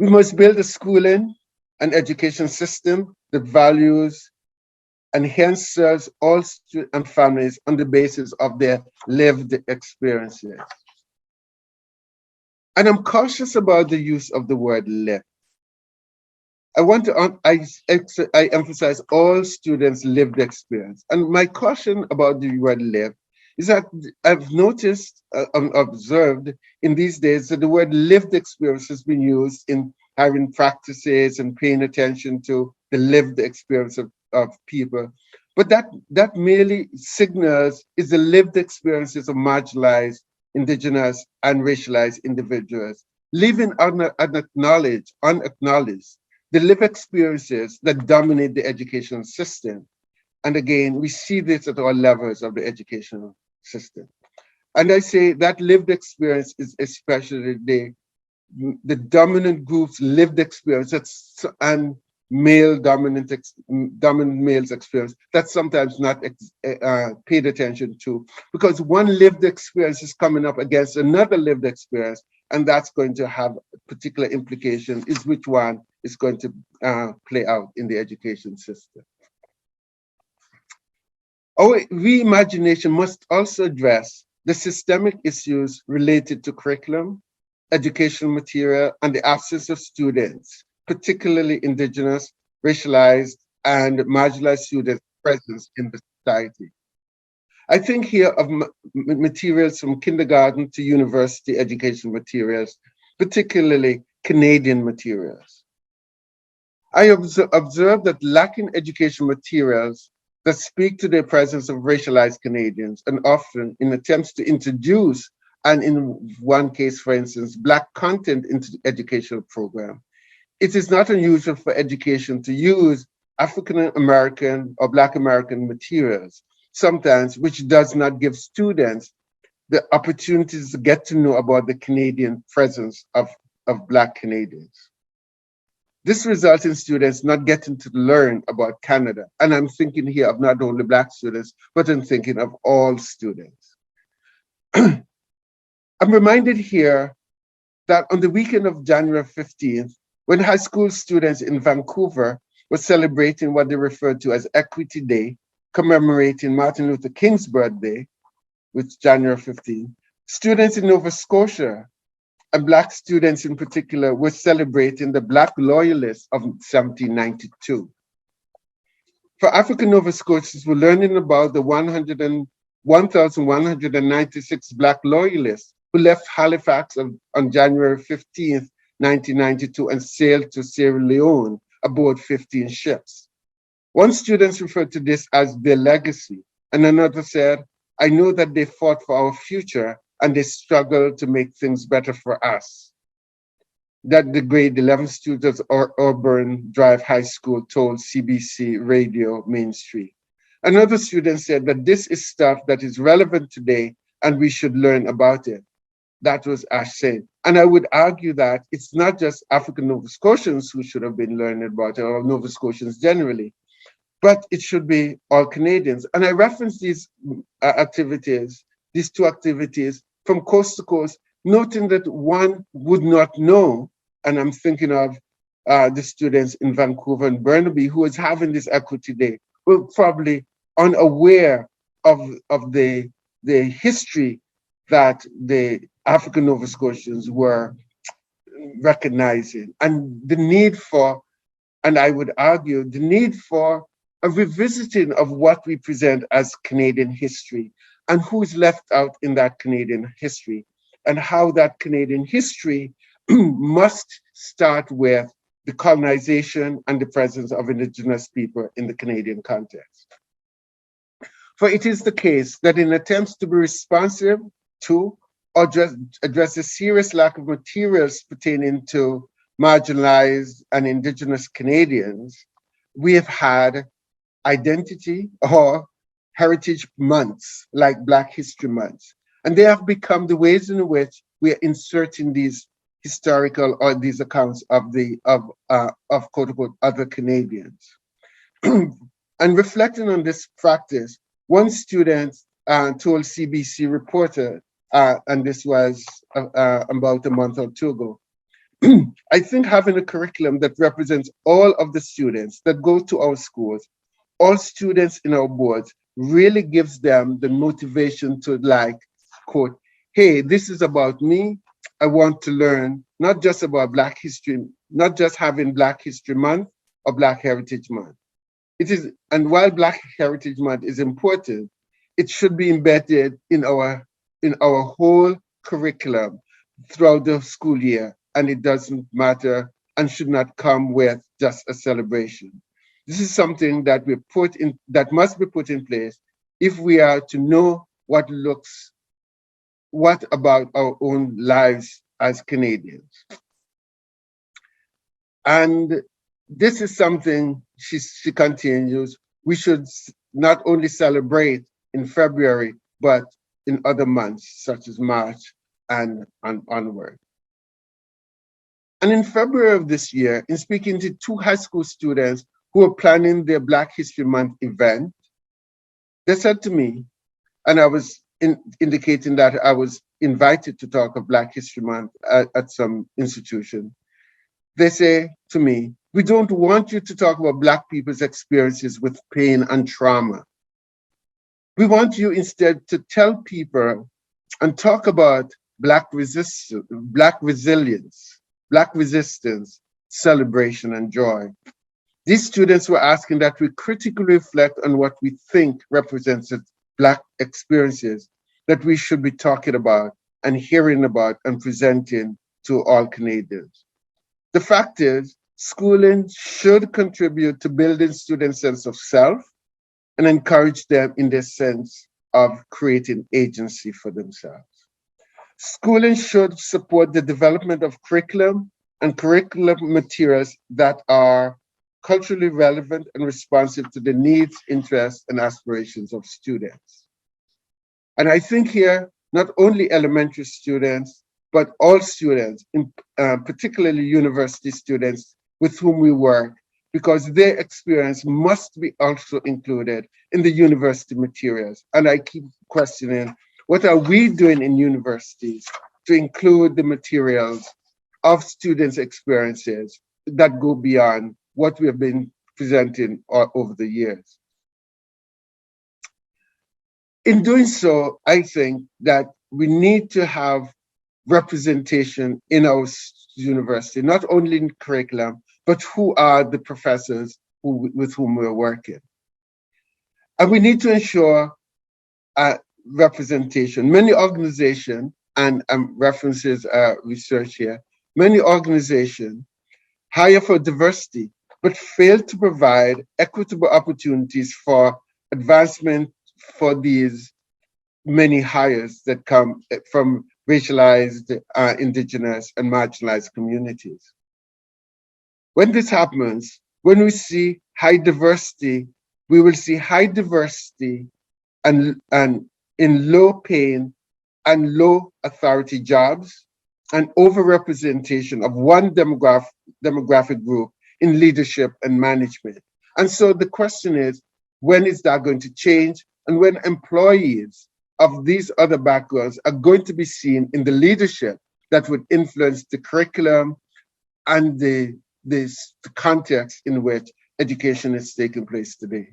C: We must build a schooling and education system that values and hence serves all students and families on the basis of their lived experiences. And I'm cautious about the use of the word live. I emphasize all students' lived experience. And my caution about the word live is that I've noticed, observed in these days that the word lived experience has been used in having practices and paying attention to the lived experience of people. But that merely signals is the lived experiences of marginalized, Indigenous, and racialized individuals, living unacknowledged, the lived experiences that dominate the educational system. And again, we see this at all levels of the educational system. And I say that lived experience is especially the dominant group's lived experience and dominant male's experience that's sometimes not paid attention to, because one lived experience is coming up against another lived experience, and that's going to have particular implications, is which one is going to play out in the education system. Our reimagination must also address the systemic issues related to curriculum, educational material, and the absence of students, particularly Indigenous, racialized, and marginalized students' presence in the society. I think here of materials from kindergarten to university education materials, particularly Canadian materials. I observe that lacking education materials that speak to the presence of racialized Canadians, and often in attempts to introduce, and in one case, for instance, Black content into the educational program. It is not unusual for education to use African American or Black American materials, sometimes, which does not give students the opportunities to get to know about the Canadian presence of Black Canadians. This results in students not getting to learn about Canada. And I'm thinking here of not only Black students, but I'm thinking of all students. I'm reminded here that on the weekend of January 15th, when high school students in Vancouver were celebrating what they referred to as Equity Day, commemorating Martin Luther King's birthday, which is January 15th, students in Nova Scotia, and Black students in particular, were celebrating the Black Loyalists of 1792. For African Nova Scotians, we're learning about the 1,196 Black Loyalists who left Halifax on January 15th, 1992, and sailed to Sierra Leone aboard 15 ships. One student referred to this as their legacy, and another said, "I know that they fought for our future and they struggled to make things better for us." That the grade 11 students of Auburn Drive High School told CBC Radio Main Street. Another student said that this is stuff that is relevant today and we should learn about it. That was Ash saying. And I would argue that it's not just African Nova Scotians who should have been learning about it, or Nova Scotians generally, but it should be all Canadians. And I reference these activities, these two activities from coast to coast, noting that one would not know, and I'm thinking of the students in Vancouver and Burnaby who is having this Equity Day, were probably unaware of the history that the African Nova Scotians were recognizing, and the need for, and I would argue, the need for a revisiting of what we present as Canadian history and who is left out in that Canadian history, and how that Canadian history must start with the colonization and the presence of Indigenous people in the Canadian context. For it is the case that in attempts to be responsive to or address the serious lack of materials pertaining to marginalized and Indigenous Canadians, we have had identity or heritage months like Black History Months. And they have become the ways in which we are inserting these historical or these accounts of quote unquote other Canadians. And reflecting on this practice, one student told CBC reporter, and this was about a month or two ago, I think having a curriculum that represents all of the students that go to our schools, all students in our boards, really gives them the motivation to like, quote, hey, this is about me. I want to learn not just about Black history, not just having Black History Month or Black Heritage Month. It is, and while Black Heritage Month is important, it should be embedded in our whole curriculum throughout the school year, and it doesn't matter and should not come with just a celebration. This is something that that must be put in place if we are to know what about our own lives as Canadians. And this is something, she continues, we should not only celebrate in February, but in other months, such as March and onward. And in February of this year, in speaking to two high school students who were planning their Black History Month event, they said to me, and I was indicating that I was invited to talk of Black History Month at some institution. They say to me, we don't want you to talk about Black people's experiences with pain and trauma. We want you instead to tell people and talk about Black resilience, Black resistance, celebration, and joy. These students were asking that we critically reflect on what we think represents Black experiences that we should be talking about and hearing about and presenting to all Canadians. The fact is, schooling should contribute to building students' sense of self and encourage them in their sense of creating agency for themselves. Schooling should support the development of curriculum and curriculum materials that are culturally relevant and responsive to the needs, interests, and aspirations of students. And I think here, not only elementary students, but all students, particularly university students with whom we work, because their experience must be also included in the university materials. And I keep questioning, what are we doing in universities to include the materials of students' experiences that go beyond what we have been presenting over the years? In doing so, I think that we need to have representation in our university, not only in curriculum, but who are the professors with whom we're working. And we need to ensure representation. Many organizations, and references research here, many organizations hire for diversity, but fail to provide equitable opportunities for advancement for these many hires that come from racialized, Indigenous, and marginalized communities. When this happens, when we see high diversity, we will see high diversity and in low paying and low authority jobs, and overrepresentation of one demographic group in leadership and management. And so the question is, when is that going to change? And when employees of these other backgrounds are going to be seen in the leadership that would influence the curriculum and the context in which education is taking place today.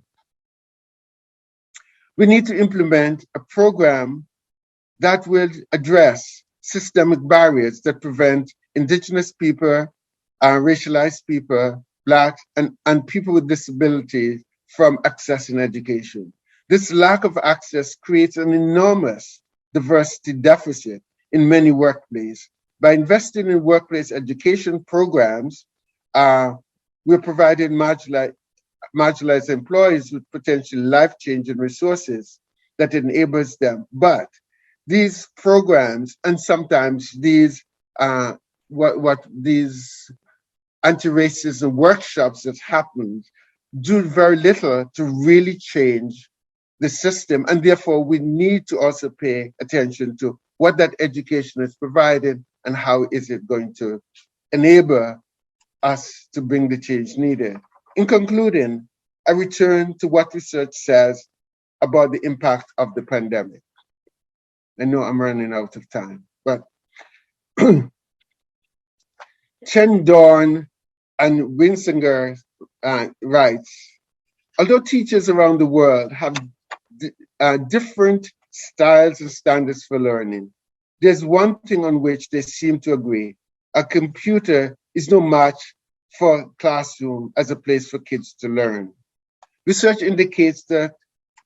C: We need to implement a program that will address systemic barriers that prevent Indigenous people, racialized people, Black, and people with disabilities from accessing education. This lack of access creates an enormous diversity deficit in many workplaces. By investing in workplace education programs, we're providing marginalized employees with potential life-changing resources that enables them. But these programs, and sometimes these these anti-racism workshops that happen, do very little to really change the system, and therefore we need to also pay attention to what that education is providing and how is it going to enable us to bring the change needed. In concluding, I return to what research says about the impact of the pandemic. I know I'm running out of time, but Chen Dorn and Winsinger writes, although teachers around the world have different styles and standards for learning, there's one thing on which they seem to agree. A computer is no match for classroom as a place for kids to learn. Research indicates that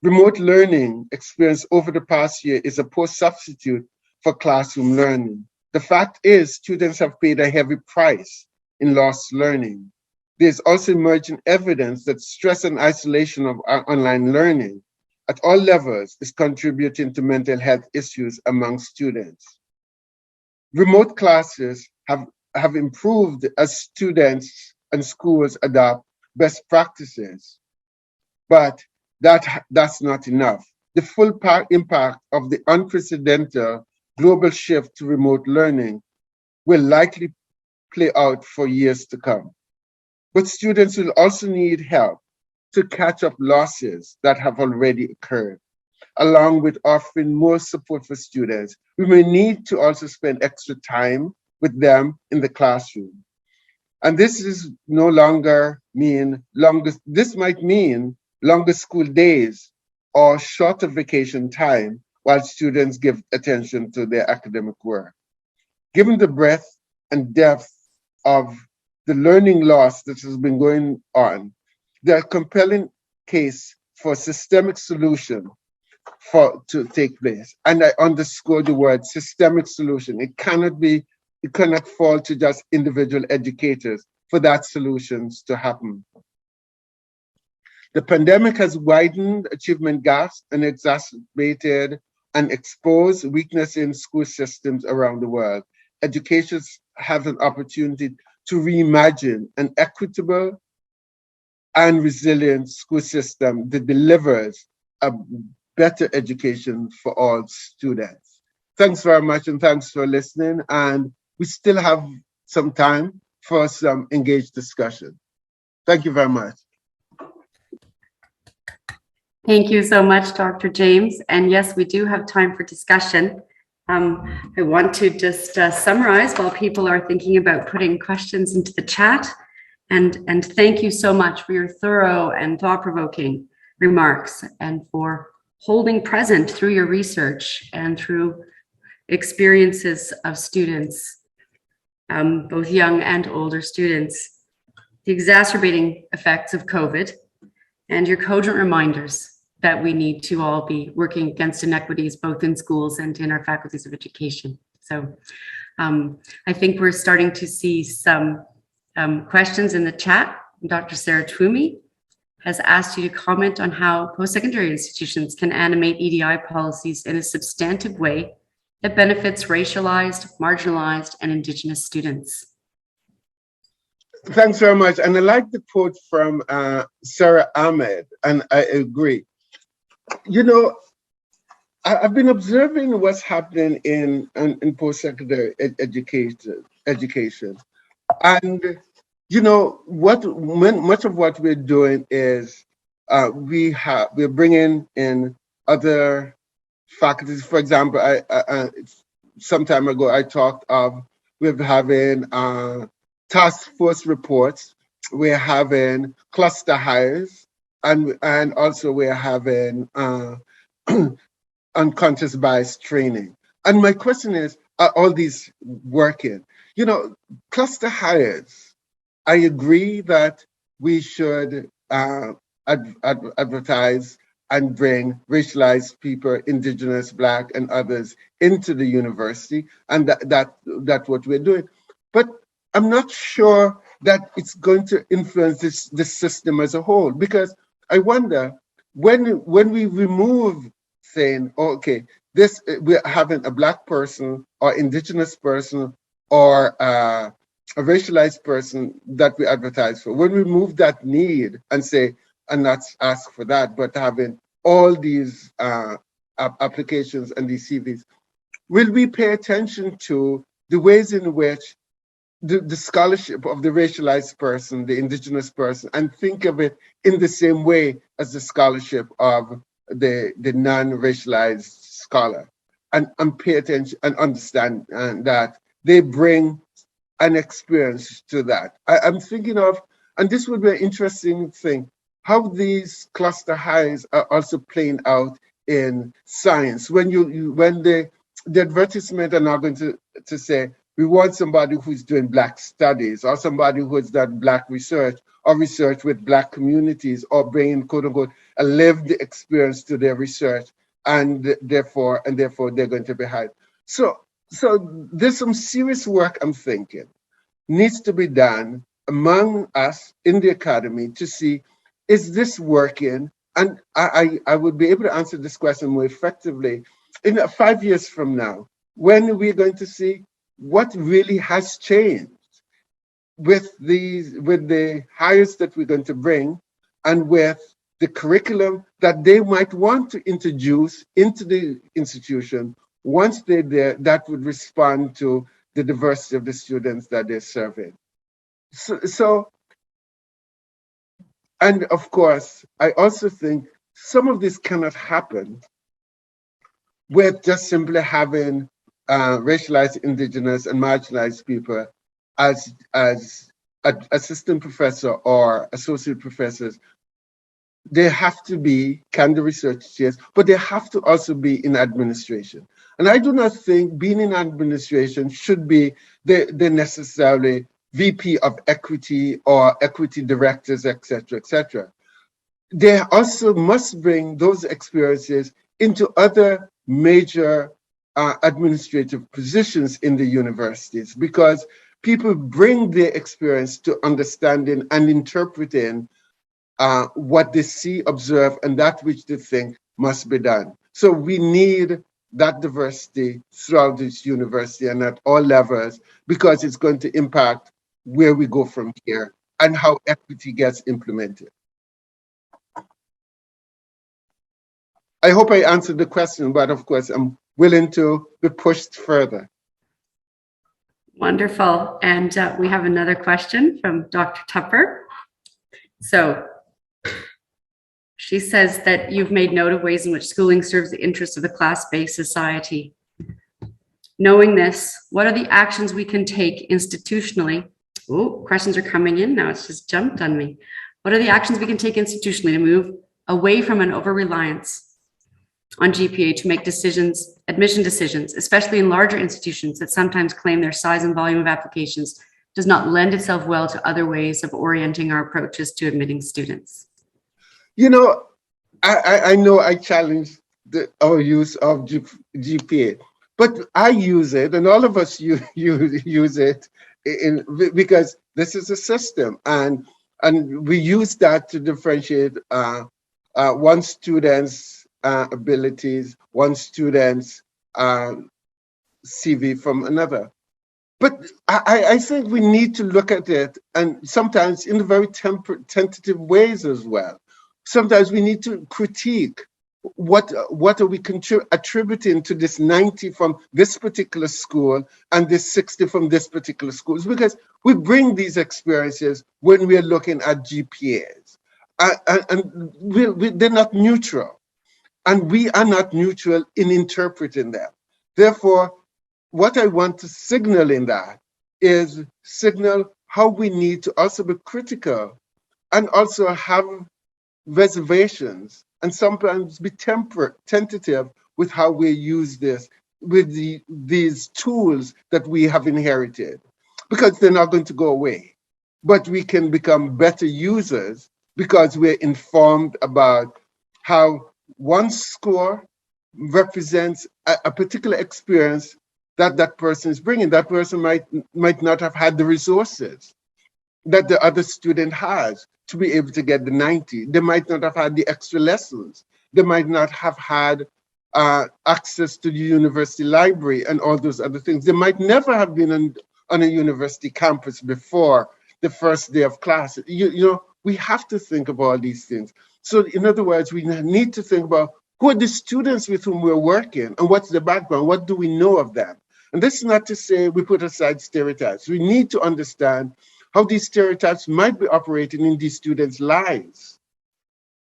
C: remote learning experience over the past year is a poor substitute for classroom learning. The fact is, students have paid a heavy price in lost learning. There's also emerging evidence that stress and isolation of online learning at all levels is contributing to mental health issues among students. Remote classes have improved as students and schools adopt best practices, but that's not enough. The full impact of the unprecedented global shift to remote learning will likely play out for years to come. But students will also need help to catch up losses that have already occurred. Along with offering more support for students, we may need to also spend extra time with them in the classroom. And this is no longer this might mean longer school days or shorter vacation time while students give attention to their academic work. Given the breadth and depth of the learning loss that has been going on, there are compelling case for systemic solution to take place. And I underscore the word systemic solution. It cannot fall to just individual educators for that solutions to happen. The pandemic has widened achievement gaps and exacerbated and exposed weakness in school systems around the world. Educators have an opportunity to reimagine an equitable and resilient school system that delivers a better education for all students. Thanks very much, and thanks for listening. And we still have some time for some engaged discussion. Thank you very much.
A: Thank you so much, Dr. James. And yes, we do have time for discussion. I want to just summarize while people are thinking about putting questions into the chat. And thank you so much for your thorough and thought-provoking remarks and for holding present through your research and through experiences of students, both young and older students, the exacerbating effects of COVID and your cogent reminders that we need to all be working against inequities, both in schools and in our faculties of education. So I think we're starting to see some questions in the chat. Dr. Sarah Twomey has asked you to comment on how post-secondary institutions can animate EDI policies in a substantive way that benefits racialized, marginalized, and Indigenous students.
C: Thanks very much. And I like the quote from Sarah Ahmed, and I agree. You know, I've been observing what's happening in post-secondary education. And, you know, much of what we're doing is we're bringing in other faculties. For example, some time ago, I talked of we're having task force reports, we're having cluster hires, and also we're having unconscious bias training. And my question is, are all these working? You know, cluster hires, I agree that we should advertise and bring racialized people, Indigenous, Black, and others into the university, and that's what we're doing. But I'm not sure that it's going to influence this system as a whole, because I wonder when we remove saying, oh, okay, this we're having a Black person or Indigenous person or a racialized person that we advertise for. When we remove that need and say, and not ask for that, but having all these applications and these CVs, will we pay attention to the ways in which the scholarship of the racialized person, the Indigenous person, and think of it in the same way as the scholarship of the non-racialized scholar, and pay attention and understand that they bring an experience to that. I'm thinking of, and this would be an interesting thing, how these cluster highs are also playing out in science. When the advertisement are not going to say, we want somebody who's doing Black studies, or somebody who's done Black research, or research with Black communities, or bringing, quote unquote, a lived experience to their research, and therefore they're going to be hired. So there's some serious work, I'm thinking, needs to be done among us in the academy to see, is this working? And I would be able to answer this question more effectively in 5 years from now, when we're going to see what really has changed with the hires that we're going to bring, and with the curriculum that they might want to introduce into the institution once they're there, that would respond to the diversity of the students that they're serving. So and of course, I also think some of this cannot happen with just simply having racialized, Indigenous, and marginalized people as assistant professor or associate professors. They have to be candidate research chairs, but they have to also be in administration. And I do not think being in administration should be the necessarily VP of equity or equity directors, et cetera. They also must bring those experiences into other major administrative positions in the universities, because people bring their experience to understanding and interpreting what they see, observe, and that which they think must be done. So we need that diversity throughout this university and at all levels, because it's going to impact where we go from here and how equity gets implemented. I hope I answered the question, but of course, I'm willing to be pushed further.
A: Wonderful. And we have another question from Dr. Tupper. So she says that you've made note of ways in which schooling serves the interests of the class-based society. Knowing this, what are the actions we can take institutionally? Oh, questions are coming in now. It's just jumped on me. What are the actions we can take institutionally to move away from an over-reliance on GPA to make decisions, admission decisions, especially in larger institutions that sometimes claim their size and volume of applications does not lend itself well to other ways of orienting our approaches to admitting students?
C: You know, I know I challenge our use of GPA, but I use it, and all of us use it because this is a system, and we use that to differentiate one student's abilities, one student's CV from another. But I think we need to look at it, and sometimes in very tentative ways as well. Sometimes we need to critique what are we attributing to this 90 from this particular school and this 60 from this particular school, because we bring these experiences when we are looking at GPAs, and they're not neutral, and we are not neutral in interpreting them. Therefore, what I want to signal in that is signal how we need to also be critical and also have reservations and sometimes be tentative with how we use this, with these tools that we have inherited, because they're not going to go away. But we can become better users because we're informed about how one score represents a particular experience that person is bringing. That person might not have had the resources that the other student has to be able to get the 90. They might not have had the extra lessons. They might not have had access to the university library and all those other things. They might never have been on a university campus before the first day of class. You know, we have to think of all these things. So in other words, we need to think about who are the students with whom we're working and what's the background, what do we know of them? And this is not to say we put aside stereotypes. We need to understand how these stereotypes might be operating in these students' lives,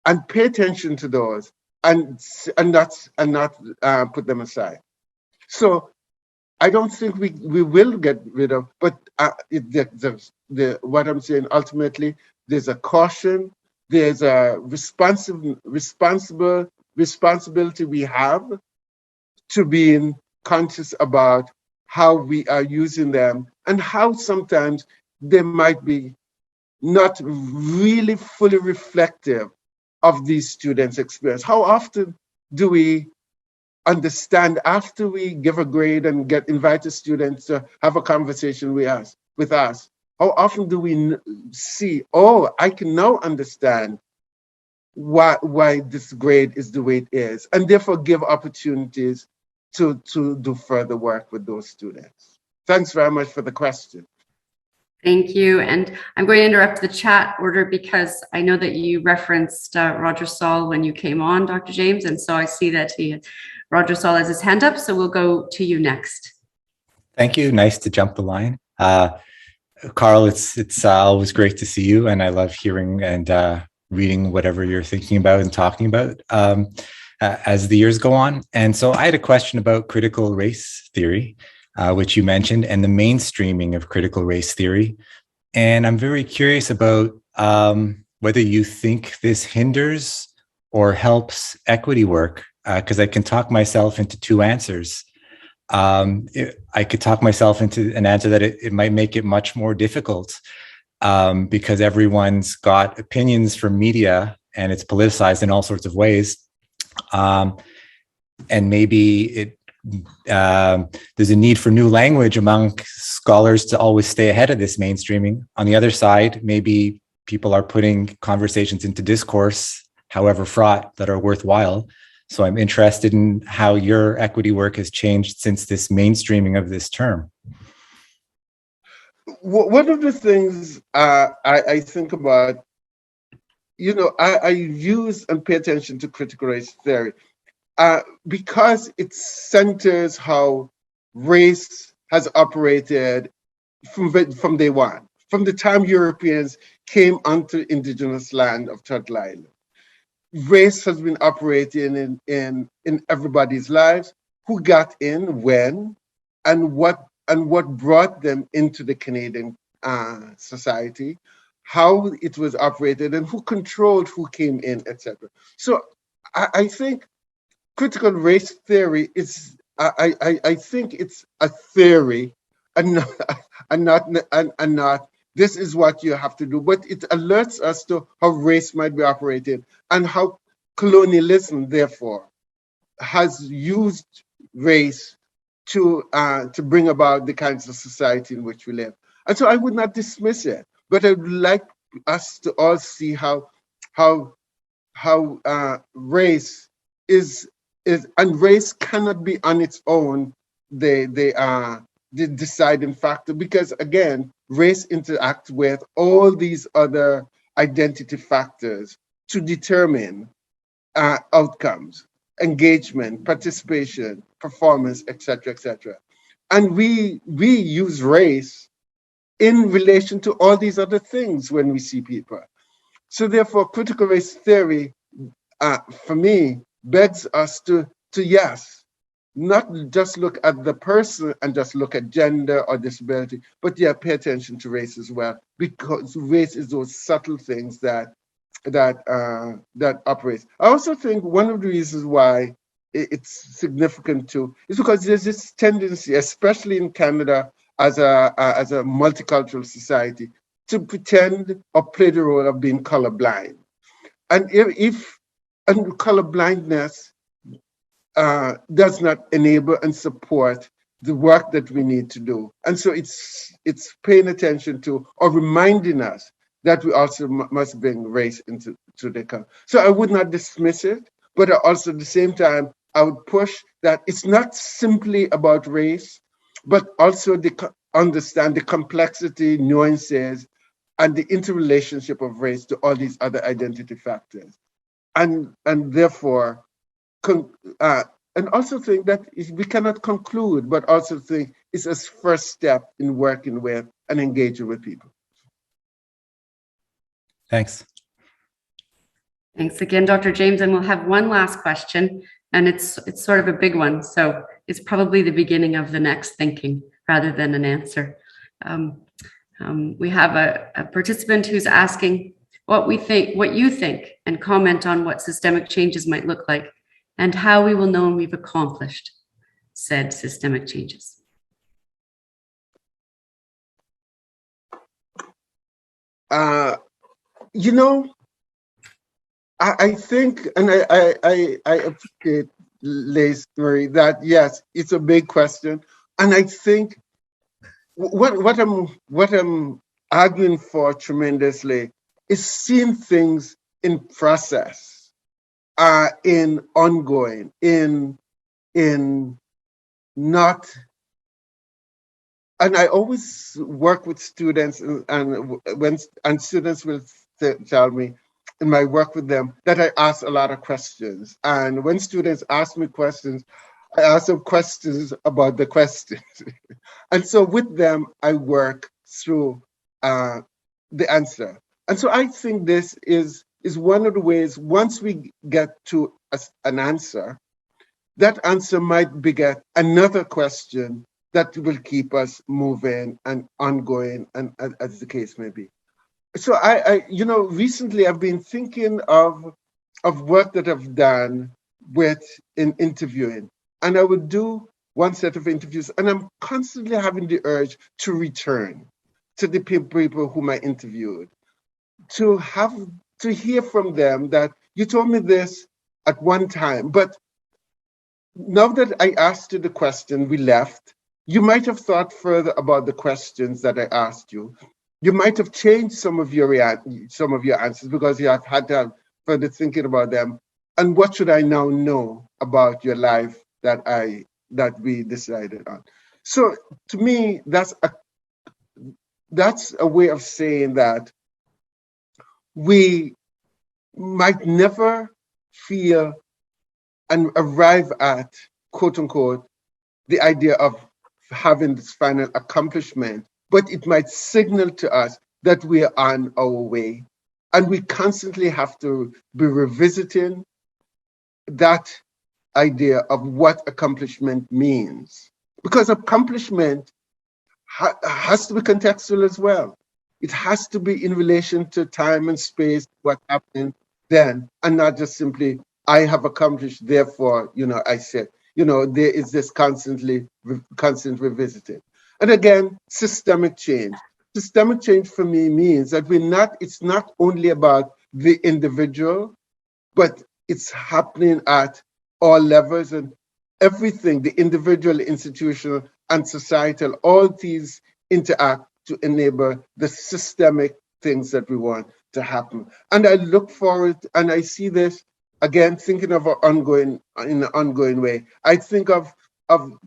C: and pay attention to those, and not put them aside. So I don't think we will get rid of, but what I'm saying ultimately, there's a caution, there's a responsibility we have to being conscious about how we are using them and how sometimes they might be not really fully reflective of these students' experience. How often do we understand after we give a grade and invite a student to have a conversation with us? How often do we see, oh, I can now understand why this grade is the way it is, and therefore give opportunities to do further work with those students? Thanks very much for the question.
A: Thank you. And I'm going to interrupt the chat order because I know that you referenced Roger Saul when you came on, Dr. James. And so I see that Roger Saul has his hand up. So we'll go to you next.
D: Thank you. Nice to jump the line. Carl, it's always great to see you. And I love hearing and reading whatever you're thinking about and talking about as the years go on. And so I had a question about critical race theory, which you mentioned, and the mainstreaming of critical race theory. And I'm very curious about whether you think this hinders or helps equity work, because I can talk myself into two answers. I could talk myself into an answer that it might make it much more difficult because everyone's got opinions from media and it's politicized in all sorts of ways. And maybe there's a need for new language among scholars to always stay ahead of this mainstreaming. On the other side, maybe people are putting conversations into discourse, however fraught, that are worthwhile. So I'm interested in how your equity work has changed since this mainstreaming of this term.
C: One of the things I think about, I use and pay attention to critical race theory because it centers how race has operated from day one, from the time Europeans came onto indigenous land of Turtle Island. Race has been operating in everybody's lives, who got in, when, and what brought them into the Canadian society, how it was operated, and who controlled who came in, etc. So I think critical race theory is, I think it's a theory, and not this is what you have to do, but it alerts us to how race might be operated and how colonialism, therefore, has used race to bring about the kinds of society in which we live. And so I would not dismiss it, but I would like us to all see how race is, and race cannot be on its own the deciding factor, because again, race interacts with all these other identity factors to determine outcomes, engagement, participation, performance, etc., etc. And we use race in relation to all these other things when we see people. So therefore, critical race theory, for me, begs us to yes, not just look at the person and just look at gender or disability, but yeah, pay attention to race as well, because race is those subtle things that operates. I also think one of the reasons why it's significant too is because there's this tendency, especially in Canada, as a multicultural society, to pretend or play the role of being colorblind. And and color blindness does not enable and support the work that we need to do. And so it's paying attention to, or reminding us that we also must bring race into the account. So I would not dismiss it, but also at the same time, I would push that it's not simply about race, but also understand the complexity, nuances, and the interrelationship of race to all these other identity factors. And therefore, and also think that we cannot conclude, but also think it's a first step in working with and engaging with people.
D: Thanks.
A: Thanks again, Dr. James. And we'll have one last question, and it's sort of a big one. So it's probably the beginning of the next thinking rather than an answer. We have a participant who's asking what you think, and comment on what systemic changes might look like and how we will know when we've accomplished said systemic changes.
C: You know, I think, and I appreciate, Lace Marie, that yes, it's a big question, and I think what I'm arguing for tremendously is seeing things in process, in ongoing, in not. And I always work with students, and students will tell me in my work with them that I ask a lot of questions. And when students ask me questions, I ask them questions about the questions. And so with them, I work through the answer. And so I think this is one of the ways, once we get to an answer, that answer might beget another question that will keep us moving and ongoing, and as the case may be. So I recently I've been thinking of work that I've done in interviewing, and I would do one set of interviews, and I'm constantly having the urge to return to the people whom I interviewed, to hear from them that you told me this at one time, but now that I asked you the question, we left, you might have thought further about the questions that I asked you. You might have changed some of your answers because you have had to have further thinking about them. And what should I now know about your life that we decided on? So to me, that's a way of saying that we might never feel and arrive at, quote unquote, the idea of having this final accomplishment, but it might signal to us that we are on our way. And we constantly have to be revisiting that idea of what accomplishment means. Because accomplishment has to be contextual as well. It has to be in relation to time and space, what happened then, and not just simply, I have accomplished, therefore, I said, there is this constant revisiting. And again, systemic change. Systemic change for me means that it's not only about the individual, but it's happening at all levels and everything, the individual, institutional, and societal, all these interact to enable the systemic things that we want to happen. And I look forward, and I see this, again, thinking of in an ongoing way. I think of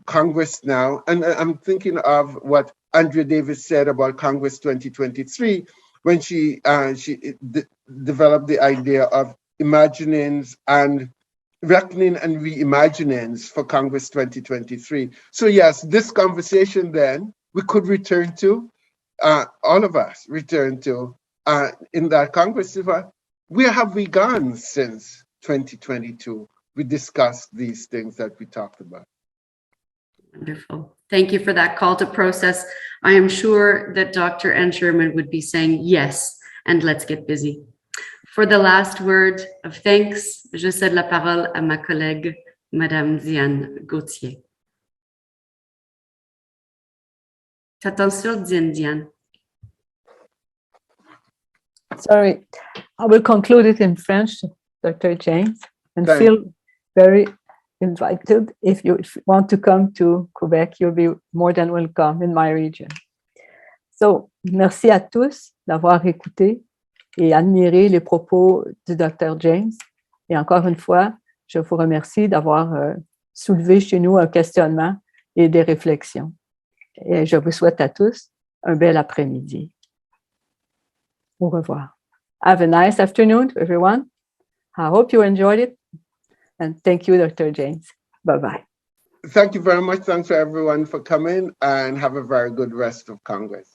C: Congress now, and I'm thinking of what Andrea Davis said about Congress 2023, when she developed the idea of imaginings and reckoning and reimaginings for Congress 2023. So yes, this conversation then we could return to, all of us return to in that Congress. Where have we gone since 2022? We discussed these things that we talked about.
A: Wonderful. Thank you for that call to process. I am sure that Dr. Anne Sherman would be saying yes, and let's get busy. For the last word of thanks, je cède la parole à ma collègue, Madame Diane Gauthier. Attention, Diane.
B: Sorry, I will conclude it in French, Dr. James, and
C: Thanks.
B: feel very invited. If you want to come to Quebec, you'll be more than welcome in my region. So, merci à tous d'avoir écouté et admiré les propos du Dr. James. Et encore une fois, je vous remercie d'avoir soulevé chez nous un questionnement et des réflexions. Et je vous souhaite à tous un bel après-midi. Au revoir. Have a nice afternoon, everyone. I hope you enjoyed it. And thank you, Dr. James. Bye-bye.
C: Thank you very much. Thanks for everyone for coming, and have a very good rest of Congress.